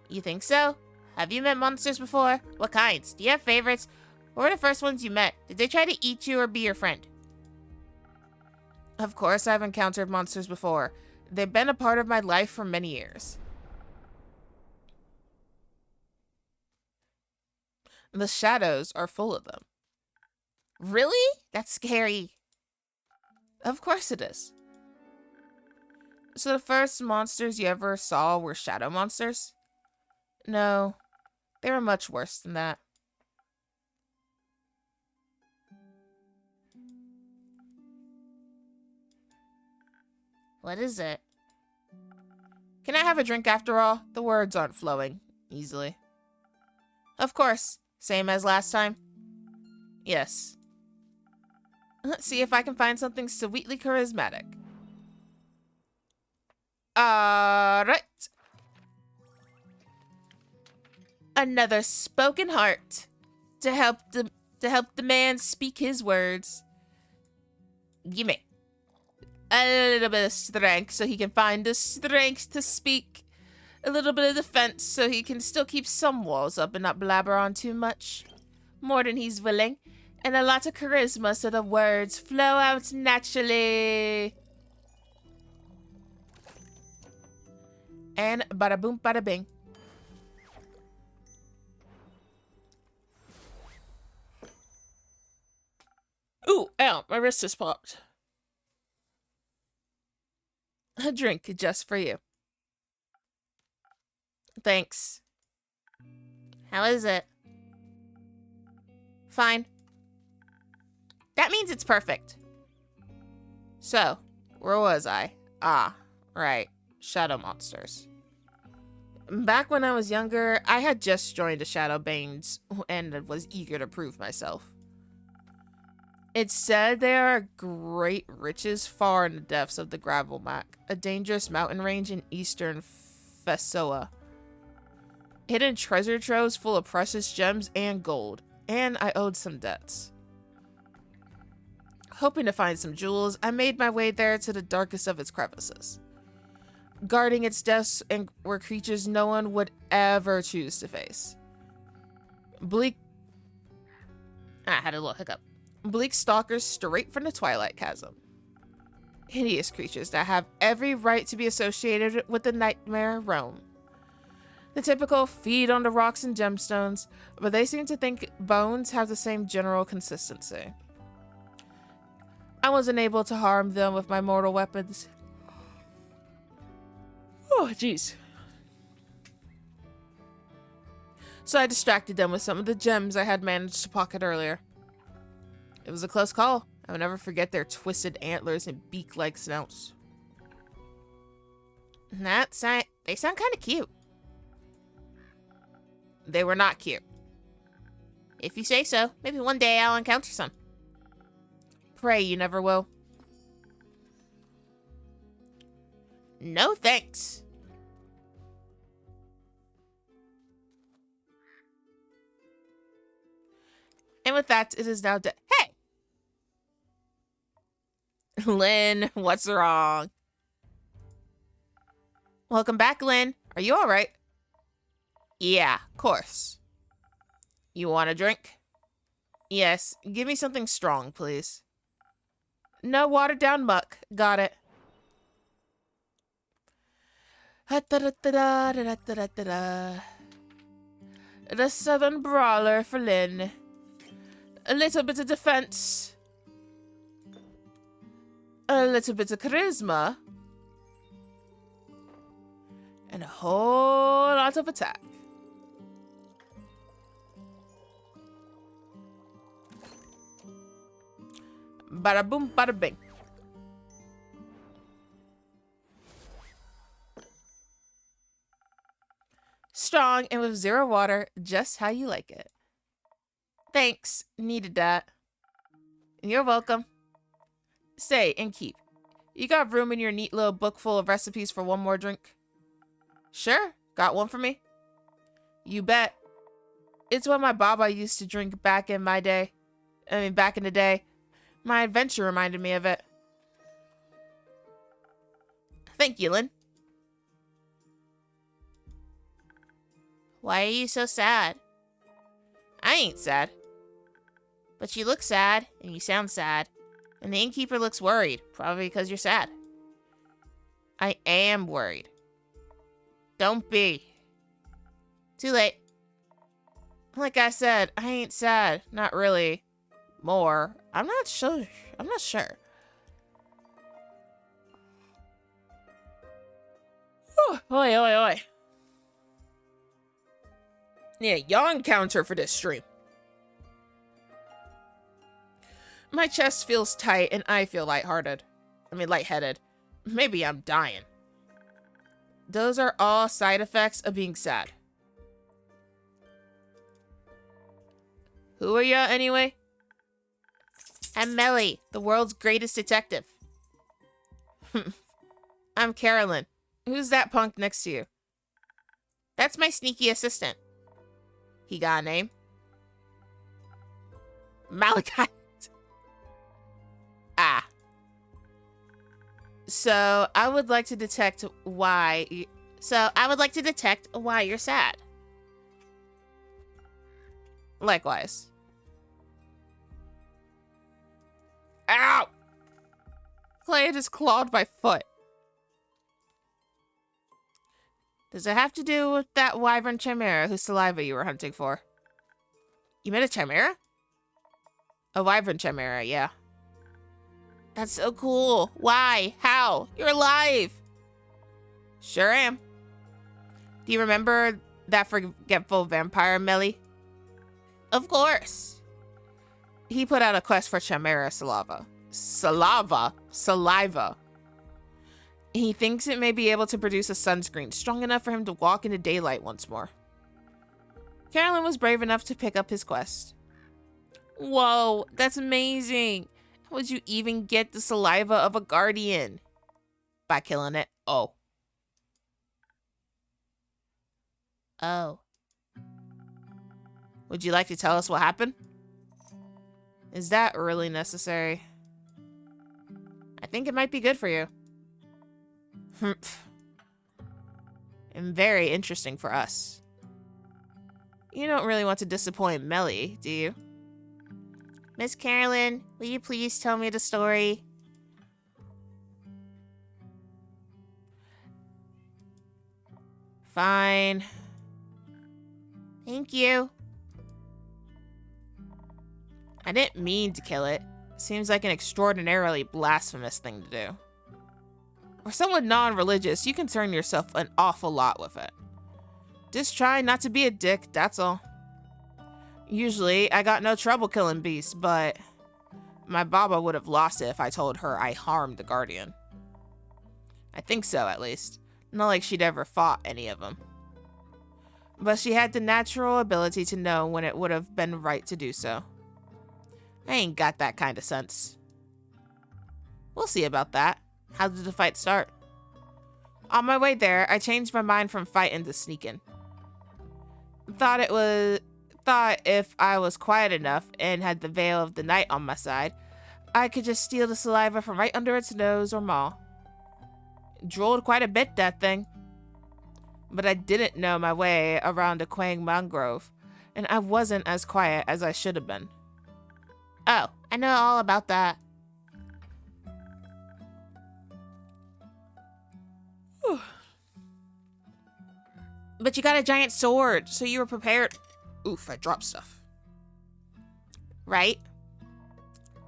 You think so? Have you met monsters before? What kinds? Do you have favorites? What were the first ones you met? Did they try to eat you or be your friend? Of course I've encountered monsters before. They've been a part of my life for many years. The shadows are full of them. Really? That's scary. Of course it is. So the first monsters you ever saw were shadow monsters? No, they were much worse than that. What is it? Can I have a drink after all? The words aren't flowing easily. Of course. Same as last time? Yes. Let's see if I can find something sweetly charismatic. Alright. Another spoken heart to help the man speak his words. Gimme a little bit of strength so he can find the strength to speak. A little bit of defense so he can still keep some walls up and not blabber on too much. More than he's willing. And a lot of charisma so the words flow out naturally. And bada boom bada bing. Ooh, ow, my wrist is popped. A drink just for you. Thanks. How is it? Fine. That means it's perfect. So, where was I? Ah, right. Shadow monsters. Back when I was younger, I had just joined the Shadowbanes and was eager to prove myself. It's said there are great riches far in the depths of the Gravelmac, a dangerous mountain range in eastern Fesoa. Hidden treasure troves full of precious gems and gold, and I owed some debts. Hoping to find some jewels, I made my way there to the darkest of its crevices. Guarding its depths and were creatures no one would ever choose to face. I had a little hiccup. Bleak stalkers straight from the Twilight Chasm. Hideous creatures that have every right to be associated with the nightmare realm. The typical feed on the rocks and gemstones, but they seem to think bones have the same general consistency. I wasn't able to harm them with my mortal weapons. Oh, jeez. So I distracted them with some of the gems I had managed to pocket earlier. It was a close call. I will never forget their twisted antlers and beak-like snouts. They sound kind of cute. They were not cute. If you say so, maybe one day I'll encounter some. Pray you never will. No thanks. And with that, it is now dead. Hey! Lynn, what's wrong? Welcome back, Lynn. Are you alright? Yeah, of course. You want a drink? Yes, give me something strong, please. No watered down muck. Got it. The Southern Brawler for Lynn. A little bit of defense. A little bit of charisma. And a whole lot of attack. Bada boom, bada bing. Strong and with 0 water, just how you like it. Thanks, needed that. You're welcome. Say and keep. You got room in your neat little book full of recipes for one more drink? Sure, got one for me? You bet. It's what my baba used to drink back in the day. My adventure reminded me of it. Thank you, Lynn. Why are you so sad? I ain't sad. But you look sad, and you sound sad. And the innkeeper looks worried, probably because you're sad. I am worried. Don't be. Too late. Like I said, I ain't sad. Not really. More. I'm not sure. Whew. Oi, oi, oi. Yeah, yawn counter for this stream. My chest feels tight and I feel lightheaded. Maybe I'm dying. Those are all side effects of being sad. Who are ya anyway? I'm Mele, the world's greatest detective. I'm Carolyn. Who's that punk next to you? That's my sneaky assistant. He got a name? Malachi. Ah. So, I would like to detect why you're sad. Likewise. Ow! Clay just clawed my foot. Does it have to do with that wyvern chimera whose saliva you were hunting for? You met a chimera? A wyvern chimera, yeah. That's so cool. Why? How? You're alive. Sure am. Do you remember that forgetful vampire, Mele? Of course. He put out a quest for Chimera Saliva. Saliva. He thinks it may be able to produce a sunscreen strong enough for him to walk into daylight once more. Carolyn was brave enough to pick up his quest. Whoa, that's amazing. How would you even get the saliva of a guardian? By killing it. Oh. Would you like to tell us what happened? Is that really necessary? I think it might be good for you. And very interesting for us. You don't really want to disappoint Mele, do you? Miss Carolyn, will you please tell me the story? Fine. Thank you. I didn't mean to kill it. Seems like an extraordinarily blasphemous thing to do. For someone non-religious, you concern yourself an awful lot with it. Just try not to be a dick, that's all. Usually, I got no trouble killing beasts, but my Baba would have lost it if I told her I harmed the Guardian. I think so, at least. Not like she'd ever fought any of them. But she had the natural ability to know when it would have been right to do so. I ain't got that kind of sense. We'll see about that. How did the fight start? On my way there, I changed my mind from fighting to sneaking. Thought if I was quiet enough and had the veil of the night on my side, I could just steal the saliva from right under its nose or maw. Drooled quite a bit, that thing. But I didn't know my way around a quang mangrove, and I wasn't as quiet as I should have been. Oh, I know all about that. But you got a giant sword, so you were prepared. Oof, I dropped stuff. Right?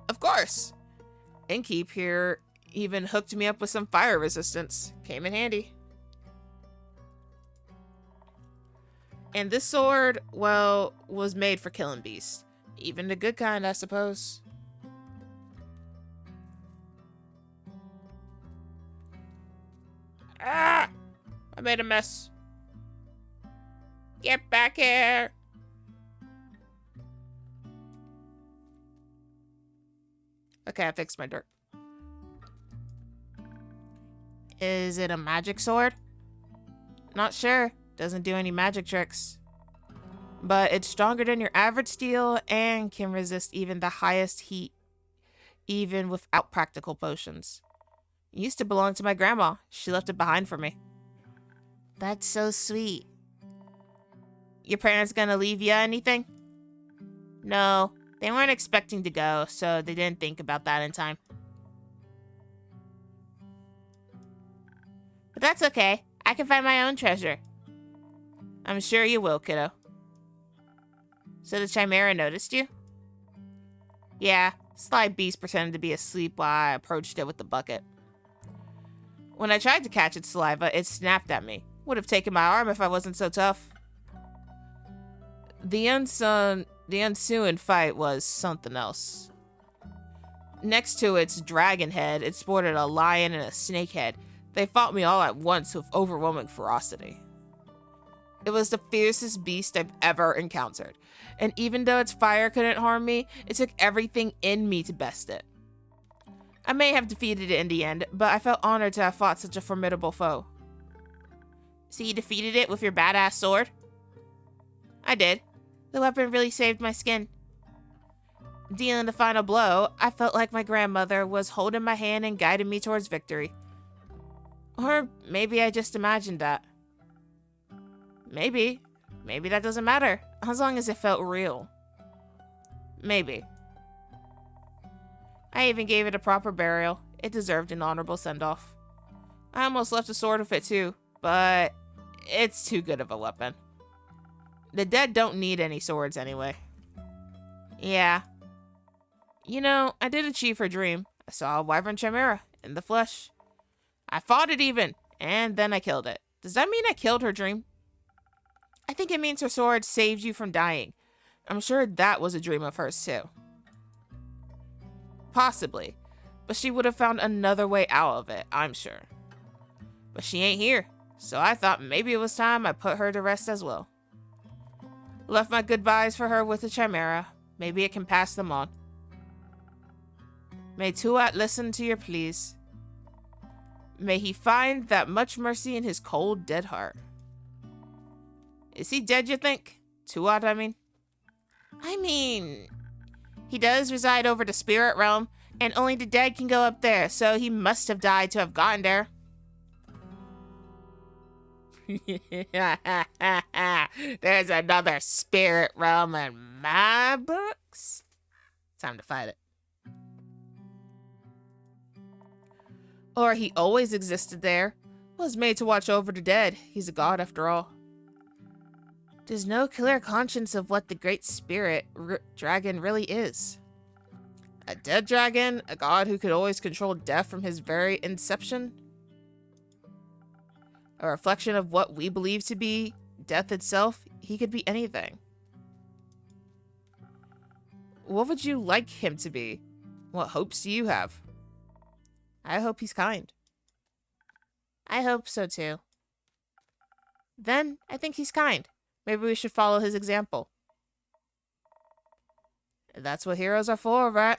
Of course. Innkeep here even hooked me up with some fire resistance. Came in handy. And this sword, well, was made for killing beasts. Even the good kind, I suppose. Ah! I made a mess. Get back here! Okay, I fixed my dirt. Is it a magic sword? Not sure. Doesn't do any magic tricks. But it's stronger than your average steel and can resist even the highest heat, even without practical potions. It used to belong to my grandma. She left it behind for me. That's so sweet. Your parents gonna leave you anything? No, they weren't expecting to go, so they didn't think about that in time. But that's okay. I can find my own treasure. I'm sure you will, kiddo. So the Chimera noticed you? Yeah, sly beast pretended to be asleep while I approached it with the bucket. When I tried to catch its saliva, it snapped at me. Would have taken my arm if I wasn't so tough. The ensuing fight was something else. Next to its dragon head, it sported a lion and a snake head. They fought me all at once with overwhelming ferocity. It was the fiercest beast I've ever encountered, and even though its fire couldn't harm me, it took everything in me to best it. I may have defeated it in the end, but I felt honored to have fought such a formidable foe. So you defeated it with your badass sword? I did. The weapon really saved my skin. Dealing the final blow, I felt like my grandmother was holding my hand and guiding me towards victory. Or maybe I just imagined that. Maybe. Maybe that doesn't matter, as long as it felt real. Maybe. I even gave it a proper burial. It deserved an honorable send-off. I almost left a sword with it too, but it's too good of a weapon. The dead don't need any swords anyway. Yeah. You know, I did achieve her dream. I saw a wyvern chimera in the flesh. I fought it even, and then I killed it. Does that mean I killed her dream? I think it means her sword saved you from dying. I'm sure that was a dream of hers too. Possibly, but she would have found another way out of it, I'm sure. But she ain't here, so I thought maybe it was time I put her to rest as well. Left my goodbyes for her with the chimera. Maybe it can pass them on. May Tuat listen to your pleas. May he find that much mercy in his cold, dead heart. Is he dead, you think? Tuat, I mean? He does reside over the spirit realm, and only the dead can go up there, so he must have died to have gotten there. There's another spirit realm in my books. Time to fight it. Or he always existed there. Was made to watch over the dead. He's a god after all. There's no clear conscience of what the great spirit dragon really is. A dead dragon? A god who could always control death from his very inception? A reflection of what we believe to be death itself? He could be anything. What would you like him to be? What hopes do you have? I hope he's kind. I hope so too. Then, I think he's kind. Maybe we should follow his example. That's what heroes are for, right?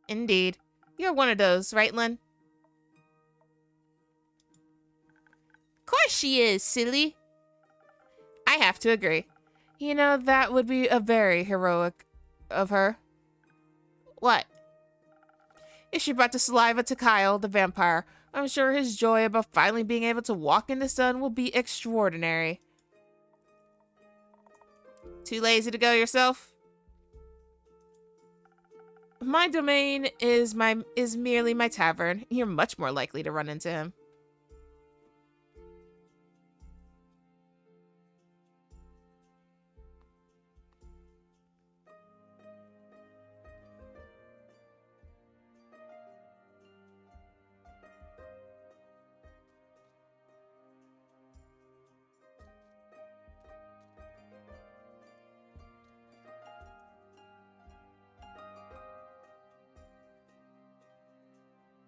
Indeed. You're one of those, right, Lynn? Of course she is, silly. I have to agree. You know, that would be a very heroic of her. What? If she brought the saliva to Kyle, the vampire, I'm sure his joy about finally being able to walk in the sun will be extraordinary. Too lazy to go yourself? My domain is merely my tavern. You're much more likely to run into him.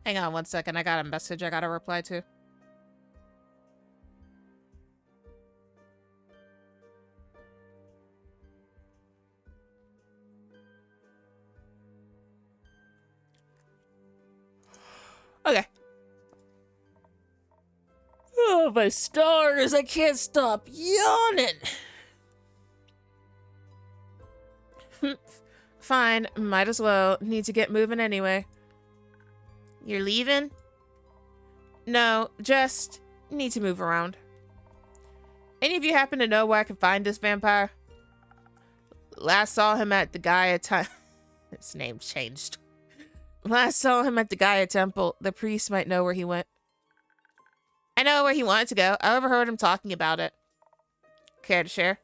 Hang on one second, I got a message I gotta reply to. Okay. Oh, my stars, I can't stop yawning. Fine, might as well. Need to get moving anyway. You're leaving? No, just need to move around. Any of you happen to know where I can find this vampire? Last saw him at the Gaia His name changed. Last saw him at the Gaia Temple. The priest might know where he went. I know where he wanted to go. I overheard him talking about it. Care to share?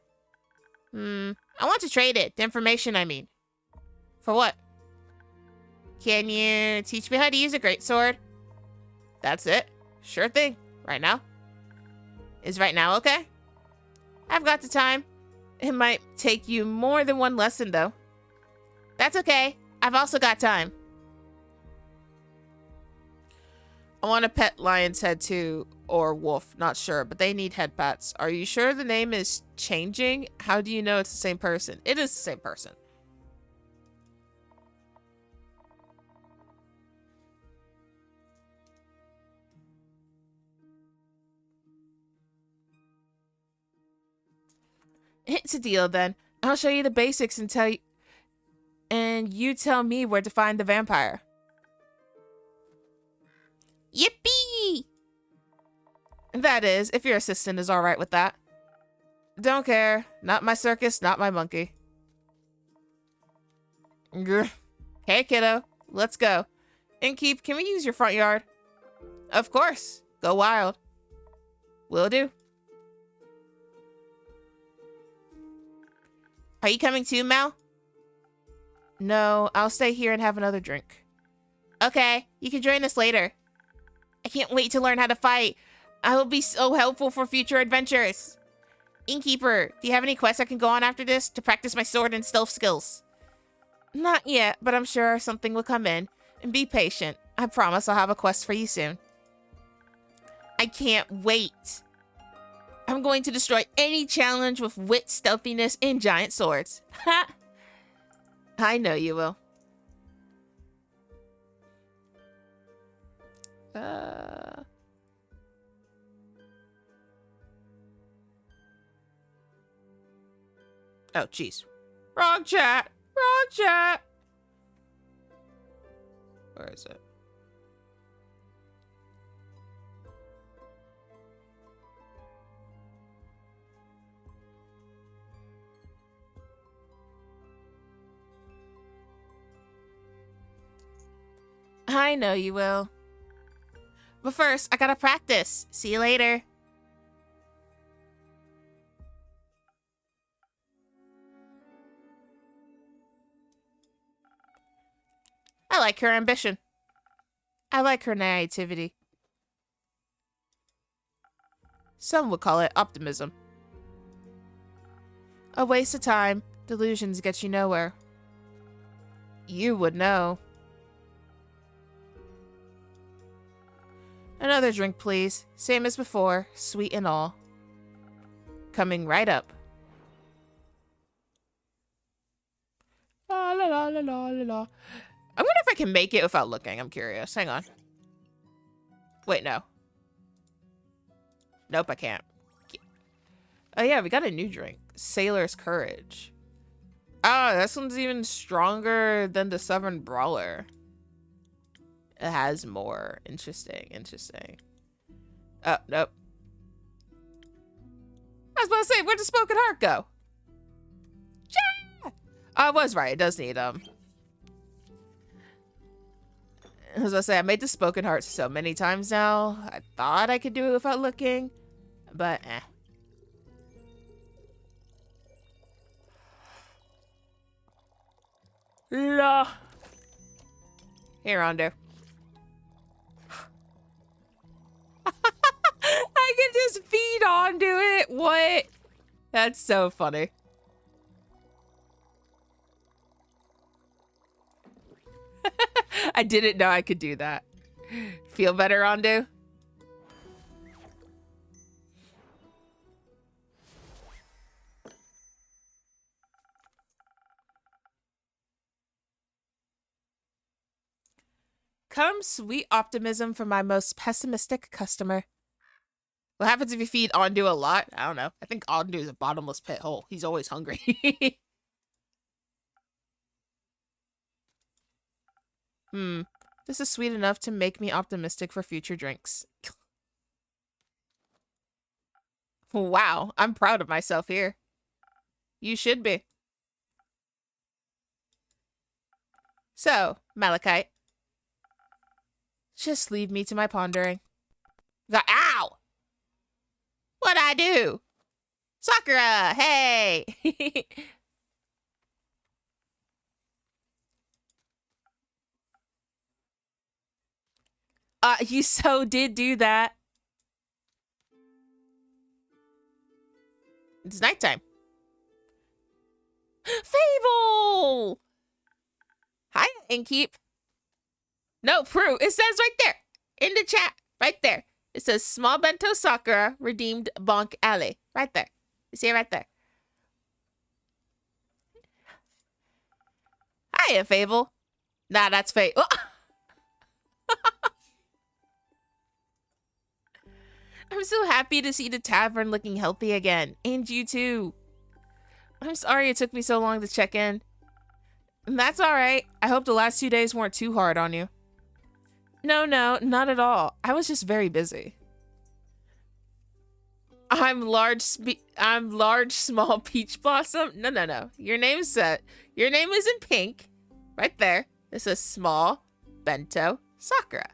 I want to trade it. The information, I mean. For what? Can you teach me how to use a greatsword? That's it. Sure thing. Right now? Is right now okay? I've got the time. It might take you more than one lesson, though. That's okay. I've also got time. I want a pet lion's head too, or wolf, not sure, but they need head pats. Are you sure the name is changing? How do you know it's the same person? It is the same person. It's a deal then. I'll show you the basics and you tell me where to find the vampire. Yippee! That is, if your assistant is alright with that. Don't care. Not my circus, not my monkey. Grr. Hey, kiddo. Let's go. Innkeep, can we use your front yard? Of course. Go wild. Will do. Are you coming too, Mel? No, I'll stay here and have another drink. Okay, you can join us later. I can't wait to learn how to fight. I will be so helpful for future adventures. Innkeeper, do you have any quests I can go on after this to practice my sword and stealth skills? Not yet, but I'm sure something will come in. And be patient. I promise I'll have a quest for you soon. I can't wait. I'm going to destroy any challenge with wit, stealthiness, and giant swords. Ha! I know you will. Oh, jeez. Wrong chat. Wrong chat. Where is it? I know you will. But first, I gotta practice. See you later. I like her ambition. I like her naivety. Some would call it optimism. A waste of time. Delusions get you nowhere. You would know. Another drink, please. Same as before, sweet and all. Coming right up. La la la la la la la. I wonder if I can make it without looking. I'm curious. Hang on. Wait, no. Nope, I can't. Oh yeah, we got a new drink. Sailor's Courage. Oh, this one's even stronger than the Southern Brawler. It has more. Interesting, interesting. Oh, nope. I was about to say, where'd the Spoken Heart go? Yeah! Oh, I was right. It does need, I was about to say, I made the Spoken Heart so many times now. I thought I could do it without looking, but eh. La. Here, Rondo. I can just feed onto it. What? That's so funny. I didn't know I could do that. Feel better, Rondo? Come sweet optimism from my most pessimistic customer. What happens if you feed Ondu a lot? I don't know. I think Ondu is a bottomless pit hole. He's always hungry. This is sweet enough to make me optimistic for future drinks. Wow, I'm proud of myself here. You should be. So, Malachite. Just leave me to my pondering. Ow! What'd I do? Sakura, hey! You so did do that. It's nighttime. Fable! Hi, Innkeep. No, Prue, it says right there. In the chat. Right there. It says Small Bento Sakura redeemed Bonk Alley. Right there. You see it right there. Hiya, Fable. Nah, that's fake. Oh. I'm so happy to see the tavern looking healthy again. And you too. I'm sorry it took me so long to check in. That's alright. I hope the last 2 days weren't too hard on you. No, not at all. I was just very busy. I'm large, small peach blossom. No. Your name's set. Your name is in pink. Right there. This is Small Bento Sakura.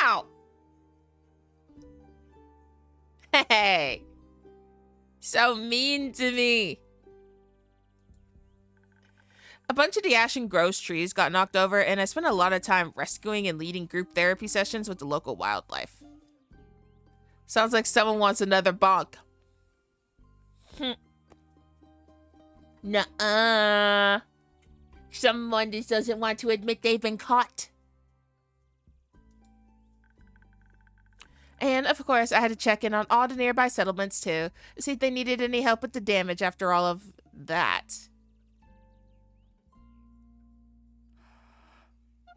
Ow! Hey. So mean to me. A bunch of the ashen gross trees got knocked over, and I spent a lot of time rescuing and leading group therapy sessions with the local wildlife. Sounds like someone wants another bonk. Nuh-uh. Someone just doesn't want to admit they've been caught. And, of course, I had to check in on all the nearby settlements, too, to see if they needed any help with the damage after all of that.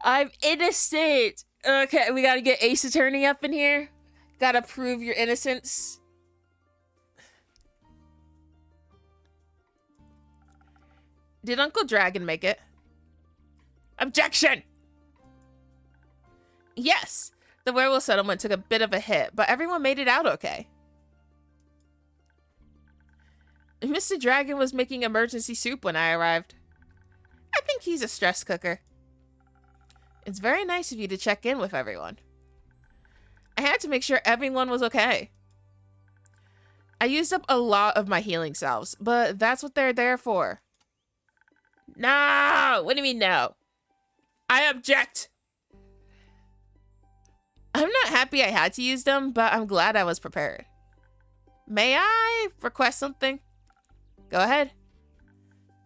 I'm innocent! Okay, we gotta get Ace Attorney up in here. Gotta prove your innocence. Did Uncle Dragon make it? Objection! Yes! The werewolf settlement took a bit of a hit, but everyone made it out okay. Mr. Dragon was making emergency soup when I arrived. I think he's a stress cooker. It's very nice of you to check in with everyone. I had to make sure everyone was okay. I used up a lot of my healing salves, but that's what they're there for. No! What do you mean no? I object! I'm not happy I had to use them, but I'm glad I was prepared. May I request something? Go ahead.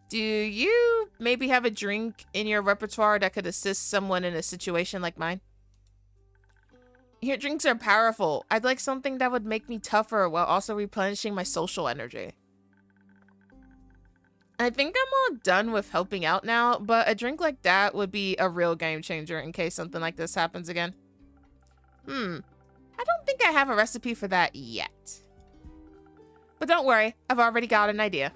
Do you maybe have a drink in your repertoire that could assist someone in a situation like mine? Your drinks are powerful. I'd like something that would make me tougher while also replenishing my social energy. I think I'm all done with helping out now, but a drink like that would be a real game changer in case something like this happens again. I don't think I have a recipe for that yet. But don't worry, I've already got an idea.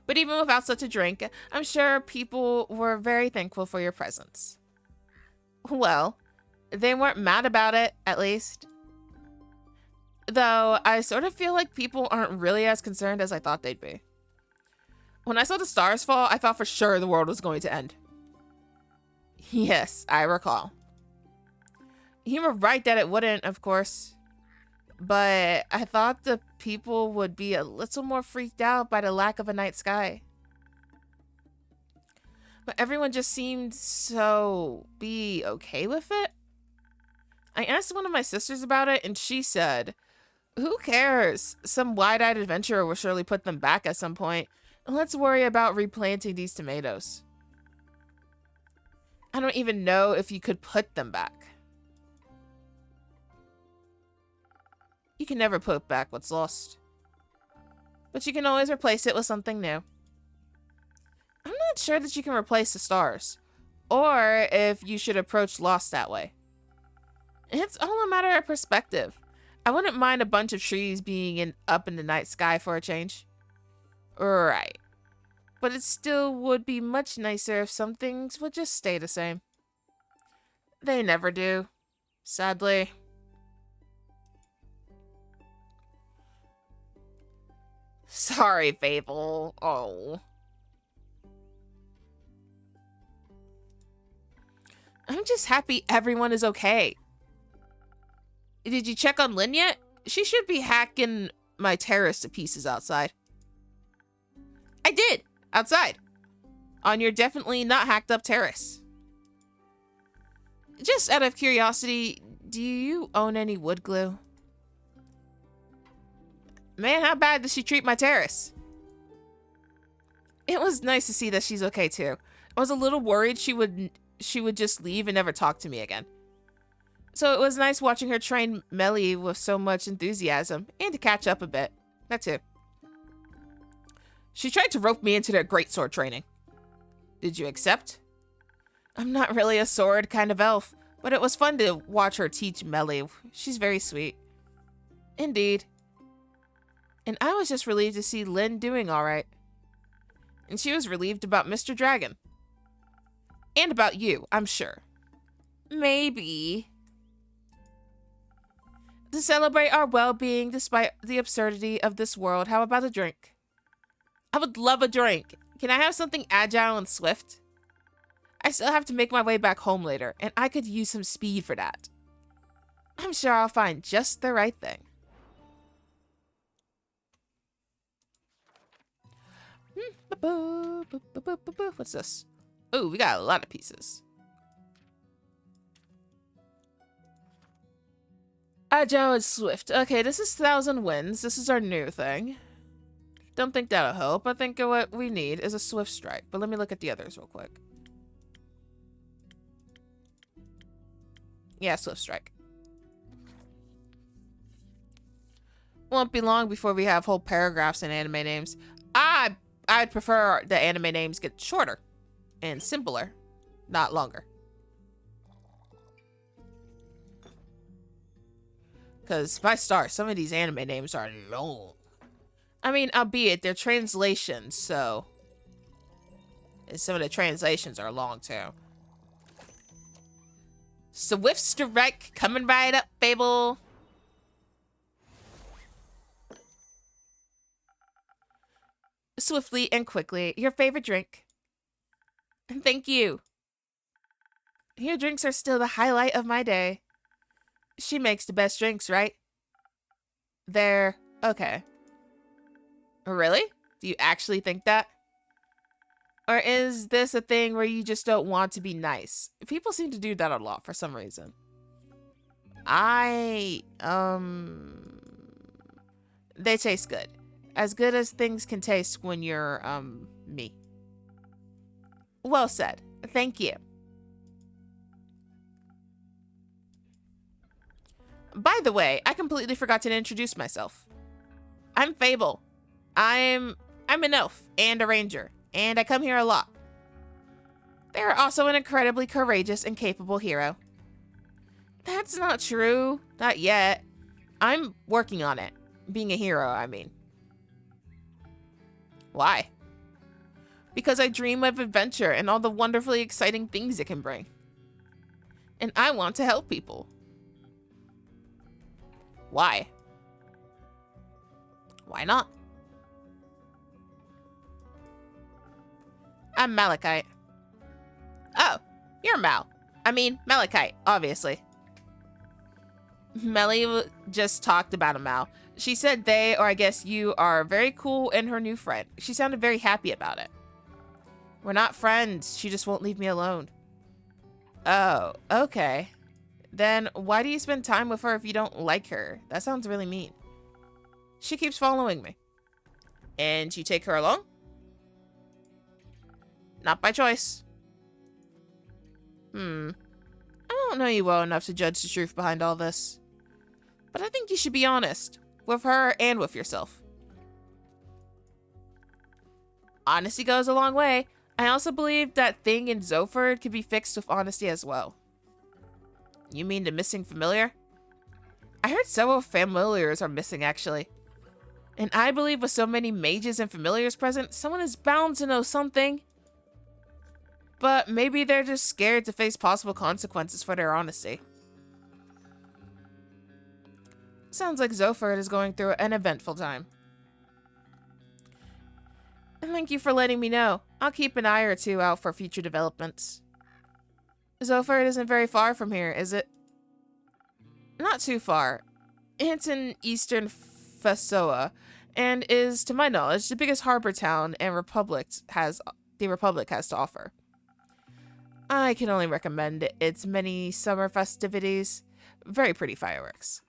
But even without such a drink, I'm sure people were very thankful for your presence. Well, they weren't mad about it, at least. Though, I sort of feel like people aren't really as concerned as I thought they'd be. When I saw the stars fall, I thought for sure the world was going to end. Yes, I recall. You were right that it wouldn't, of course. But I thought the people would be a little more freaked out by the lack of a night sky. But everyone just seemed so be okay with it. I asked one of my sisters about it, and she said, who cares? Some wide-eyed adventurer will surely put them back at some point. Let's worry about replanting these tomatoes. I don't even know if you could put them back. You can never put back what's lost. But you can always replace it with something new. I'm not sure that you can replace the stars, or if you should approach loss that way. It's all a matter of perspective. I wouldn't mind a bunch of trees being up in the night sky for a change. Right. But it still would be much nicer if some things would just stay the same. They never do, sadly. Sorry, Fable. Oh. I'm just happy everyone is okay. Did you check on Lynn yet? She should be hacking my terrace to pieces outside. I did! Outside. On your definitely not hacked up terrace. Just out of curiosity, do you own any wood glue? Man, how bad does she treat my terrace? It was nice to see that she's okay too. I was a little worried she would just leave and never talk to me again. So it was nice watching her train Mele with so much enthusiasm and to catch up a bit. That too. She tried to rope me into their greatsword training. Did you accept? I'm not really a sword kind of elf, but it was fun to watch her teach Mele. She's very sweet. Indeed. And I was just relieved to see Lynn doing all right. And she was relieved about Mr. Dragon. And about you, I'm sure. Maybe. To celebrate our well-being despite the absurdity of this world, how about a drink? I would love a drink. Can I have something agile and swift? I still have to make my way back home later, and I could use some speed for that. I'm sure I'll find just the right thing. What's this? Ooh, we got a lot of pieces. Agile and swift. Okay, this is 1,000 wins. This is our new thing. Don't think that'll help. I think what we need is a swift strike. But let me look at the others real quick. Yeah, swift strike. Won't be long before we have whole paragraphs in anime names. I'd prefer the anime names get shorter and simpler, not longer. Because, my stars, some of these anime names are long. I mean, albeit, they're translations, so... And some of the translations are long, too. Swift strike coming right up, Fable. Swiftly and quickly, your favorite drink. Thank you. Your drinks are still the highlight of my day. She makes the best drinks, right? They're okay. Really? Do you actually think that? Or is this a thing where you just don't want to be nice? People seem to do that a lot for some reason. They taste good. As good as things can taste when you're, me. Well said. Thank you. By the way, I completely forgot to introduce myself. I'm Fable. I'm an elf and a ranger, and I come here a lot. They're also an incredibly courageous and capable hero. That's not true. Not yet. I'm working on it. Being a hero, I mean. Why? Because I dream of adventure and all the wonderfully exciting things it can bring. And I want to help people. Why? Why not? I'm Malachite. Oh, you're Mal. I mean, Malachite, obviously. Mele just talked about a Mal. She said they, or I guess you, are very cool and her new friend. She sounded very happy about it. We're not friends. She just won't leave me alone. Oh, okay. Then why do you spend time with her if you don't like her? That sounds really mean. She keeps following me. And you take her along? Not by choice. I don't know you well enough to judge the truth behind all this. But I think you should be honest. With her and with yourself. Honesty goes a long way. I also believe that thing in Zoford could be fixed with honesty as well. You mean the missing familiar? I heard several familiars are missing, actually. And I believe with so many mages and familiars present, someone is bound to know something. But maybe they're just scared to face possible consequences for their honesty. Sounds like Zoford is going through an eventful time. Thank you for letting me know. I'll keep an eye or two out for future developments. Zoford isn't very far from here, is it? Not too far. It's in eastern Fasoa, and is, to my knowledge, the biggest harbor town and the Republic has to offer. I can only recommend its many summer festivities. Very pretty fireworks.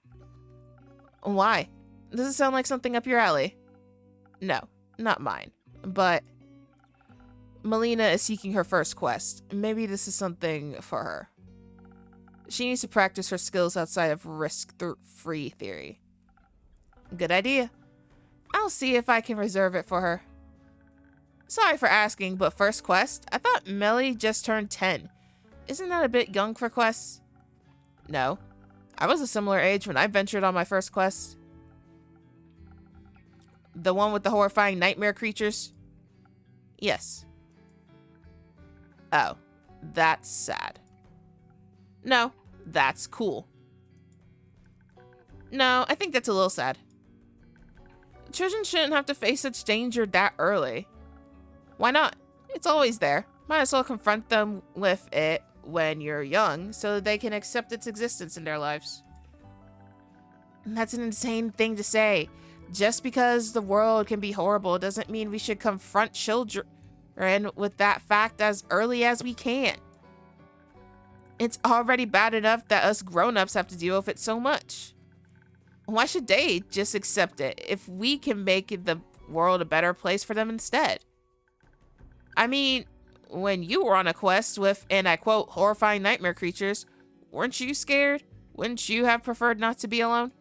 Why? Does it sound like something up your alley? No, not mine. But Melina is seeking her first quest. Maybe this is something for her. She needs to practice her skills outside of risk-free theory. Good idea. I'll see if I can reserve it for her. Sorry for asking, but first quest? I thought Mele just turned 10. Isn't that a bit young for quests? No. I was a similar age when I ventured on my first quest. The one with the horrifying nightmare creatures? Yes. Oh, that's sad. No, that's cool. No, I think that's a little sad. Children shouldn't have to face such danger that early. Why not? It's always there. Might as well confront them with it when you're young so they can accept its existence in their lives. That's an insane thing to say. Just because the world can be horrible doesn't mean we should confront children with that fact as early as we can. It's already bad enough that us grown-ups have to deal with it so much. Why should they just accept it if we can make the world a better place for them instead? I mean, when you were on a quest with, and I quote, horrifying nightmare creatures, weren't you scared? Wouldn't you have preferred not to be alone?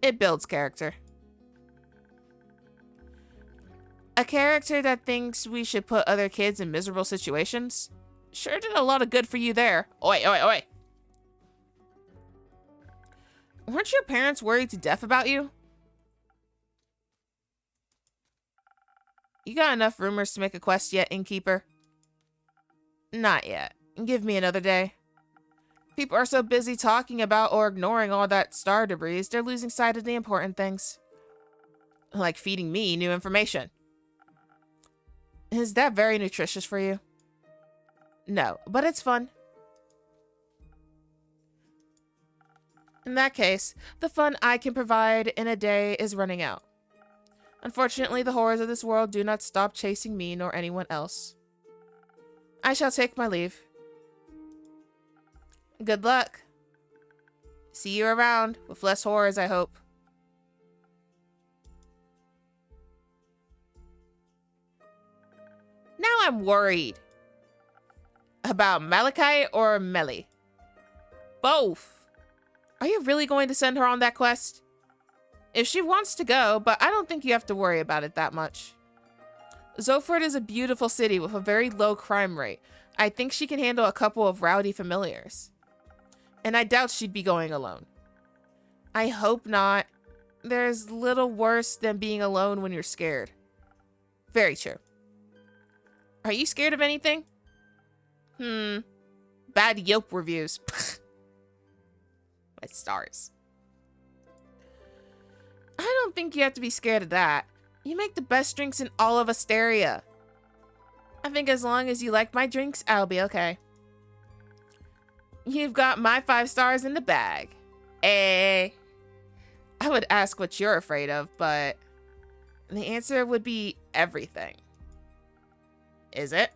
It builds character. A character that thinks we should put other kids in miserable situations sure did a lot of good for you there. Oi, oi, oi. Weren't your parents worried to death about you? You got enough rumors to make a quest yet, innkeeper? Not yet. Give me another day. People are so busy talking about or ignoring all that star debris, they're losing sight of the important things. Like feeding me new information. Is that very nutritious for you? No, but it's fun. In that case, the fun I can provide in a day is running out. Unfortunately, the horrors of this world do not stop chasing me nor anyone else. I shall take my leave. Good luck. See you around, with less horrors, I hope. Now I'm worried. About Malachi or Mele? Both. Are you really going to send her on that quest? If she wants to go, but I don't think you have to worry about it that much. Zoford is a beautiful city with a very low crime rate. I think she can handle a couple of rowdy familiars. And I doubt she'd be going alone. I hope not. There's little worse than being alone when you're scared. Very true. Are you scared of anything? Bad Yelp reviews. My stars. I don't think you have to be scared of that. You make the best drinks in all of Asteria. I think as long as you like my drinks, I'll be okay. You've got my 5 stars in the bag. I would ask what you're afraid of, but the answer would be everything. Is it?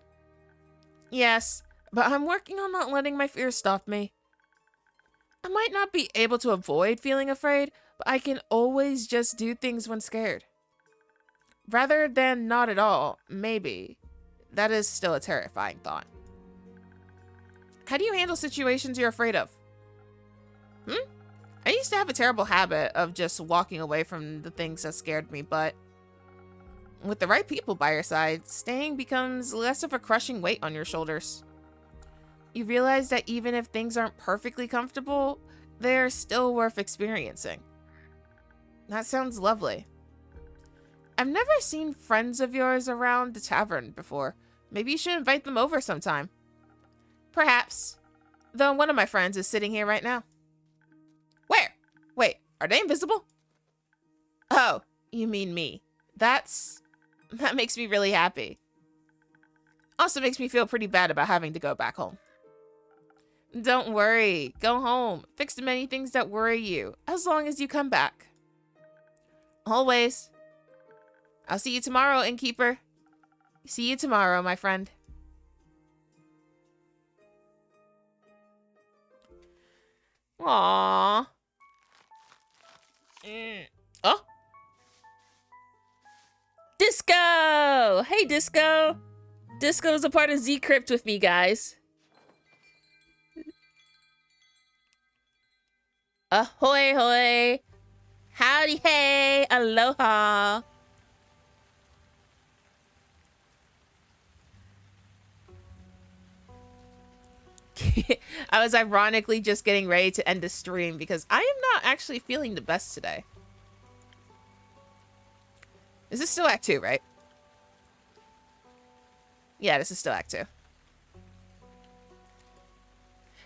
Yes, but I'm working on not letting my fears stop me. I might not be able to avoid feeling afraid, but I can always just do things when scared. Rather than not at all, maybe. That is still a terrifying thought. How do you handle situations you're afraid of? I used to have a terrible habit of just walking away from the things that scared me, but with the right people by your side, staying becomes less of a crushing weight on your shoulders. You realize that even if things aren't perfectly comfortable, they're still worth experiencing. That sounds lovely. I've never seen friends of yours around the tavern before. Maybe you should invite them over sometime. Perhaps. Though one of my friends is sitting here right now. Where? Wait, are they invisible? Oh, you mean me. That makes me really happy. Also makes me feel pretty bad about having to go back home. Don't worry. Go home. Fix the many things that worry you, as long as you come back. Always. I'll see you tomorrow, innkeeper. See you tomorrow, my friend. Aww. Oh. Disco! Hey, Disco. Disco's a part of Z-Crypt with me, guys. Ahoy, hoy. Howdy, hey. Aloha. I was ironically just getting ready to end the stream because I am not actually feeling the best today. Is this still Act 2, right? Yeah, this is still Act 2.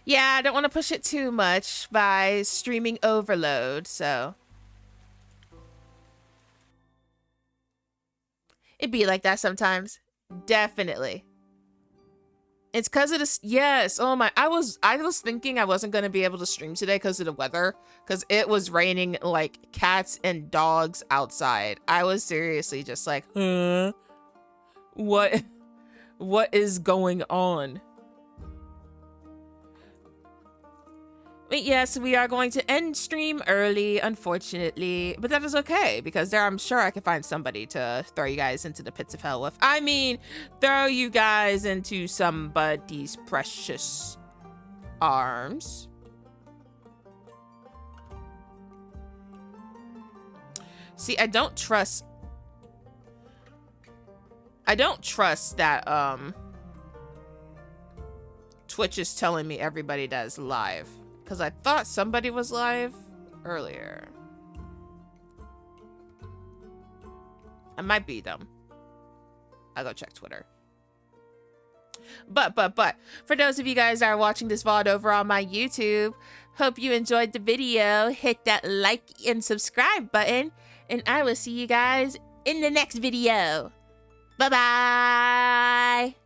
Yeah, I don't want to push it too much by streaming overload, so. It'd be like that sometimes. Definitely. It's because of this. Yes. Oh my. I was thinking I wasn't going to be able to stream today because of the weather, because it was raining like cats and dogs outside. I was seriously just like, huh? What is going on? But yes, we are going to end stream early, unfortunately, but that is okay because I'm sure I can find somebody to throw you guys into the pits of hell with. I mean, throw you guys into somebody's precious arms. See, I don't trust that Twitch is telling me everybody that is live. Because I thought somebody was live earlier. I might be them. I'll go check Twitter. But, for those of you guys that are watching this VOD over on my YouTube, hope you enjoyed the video. Hit that like and subscribe button. And I will see you guys in the next video. Bye-bye.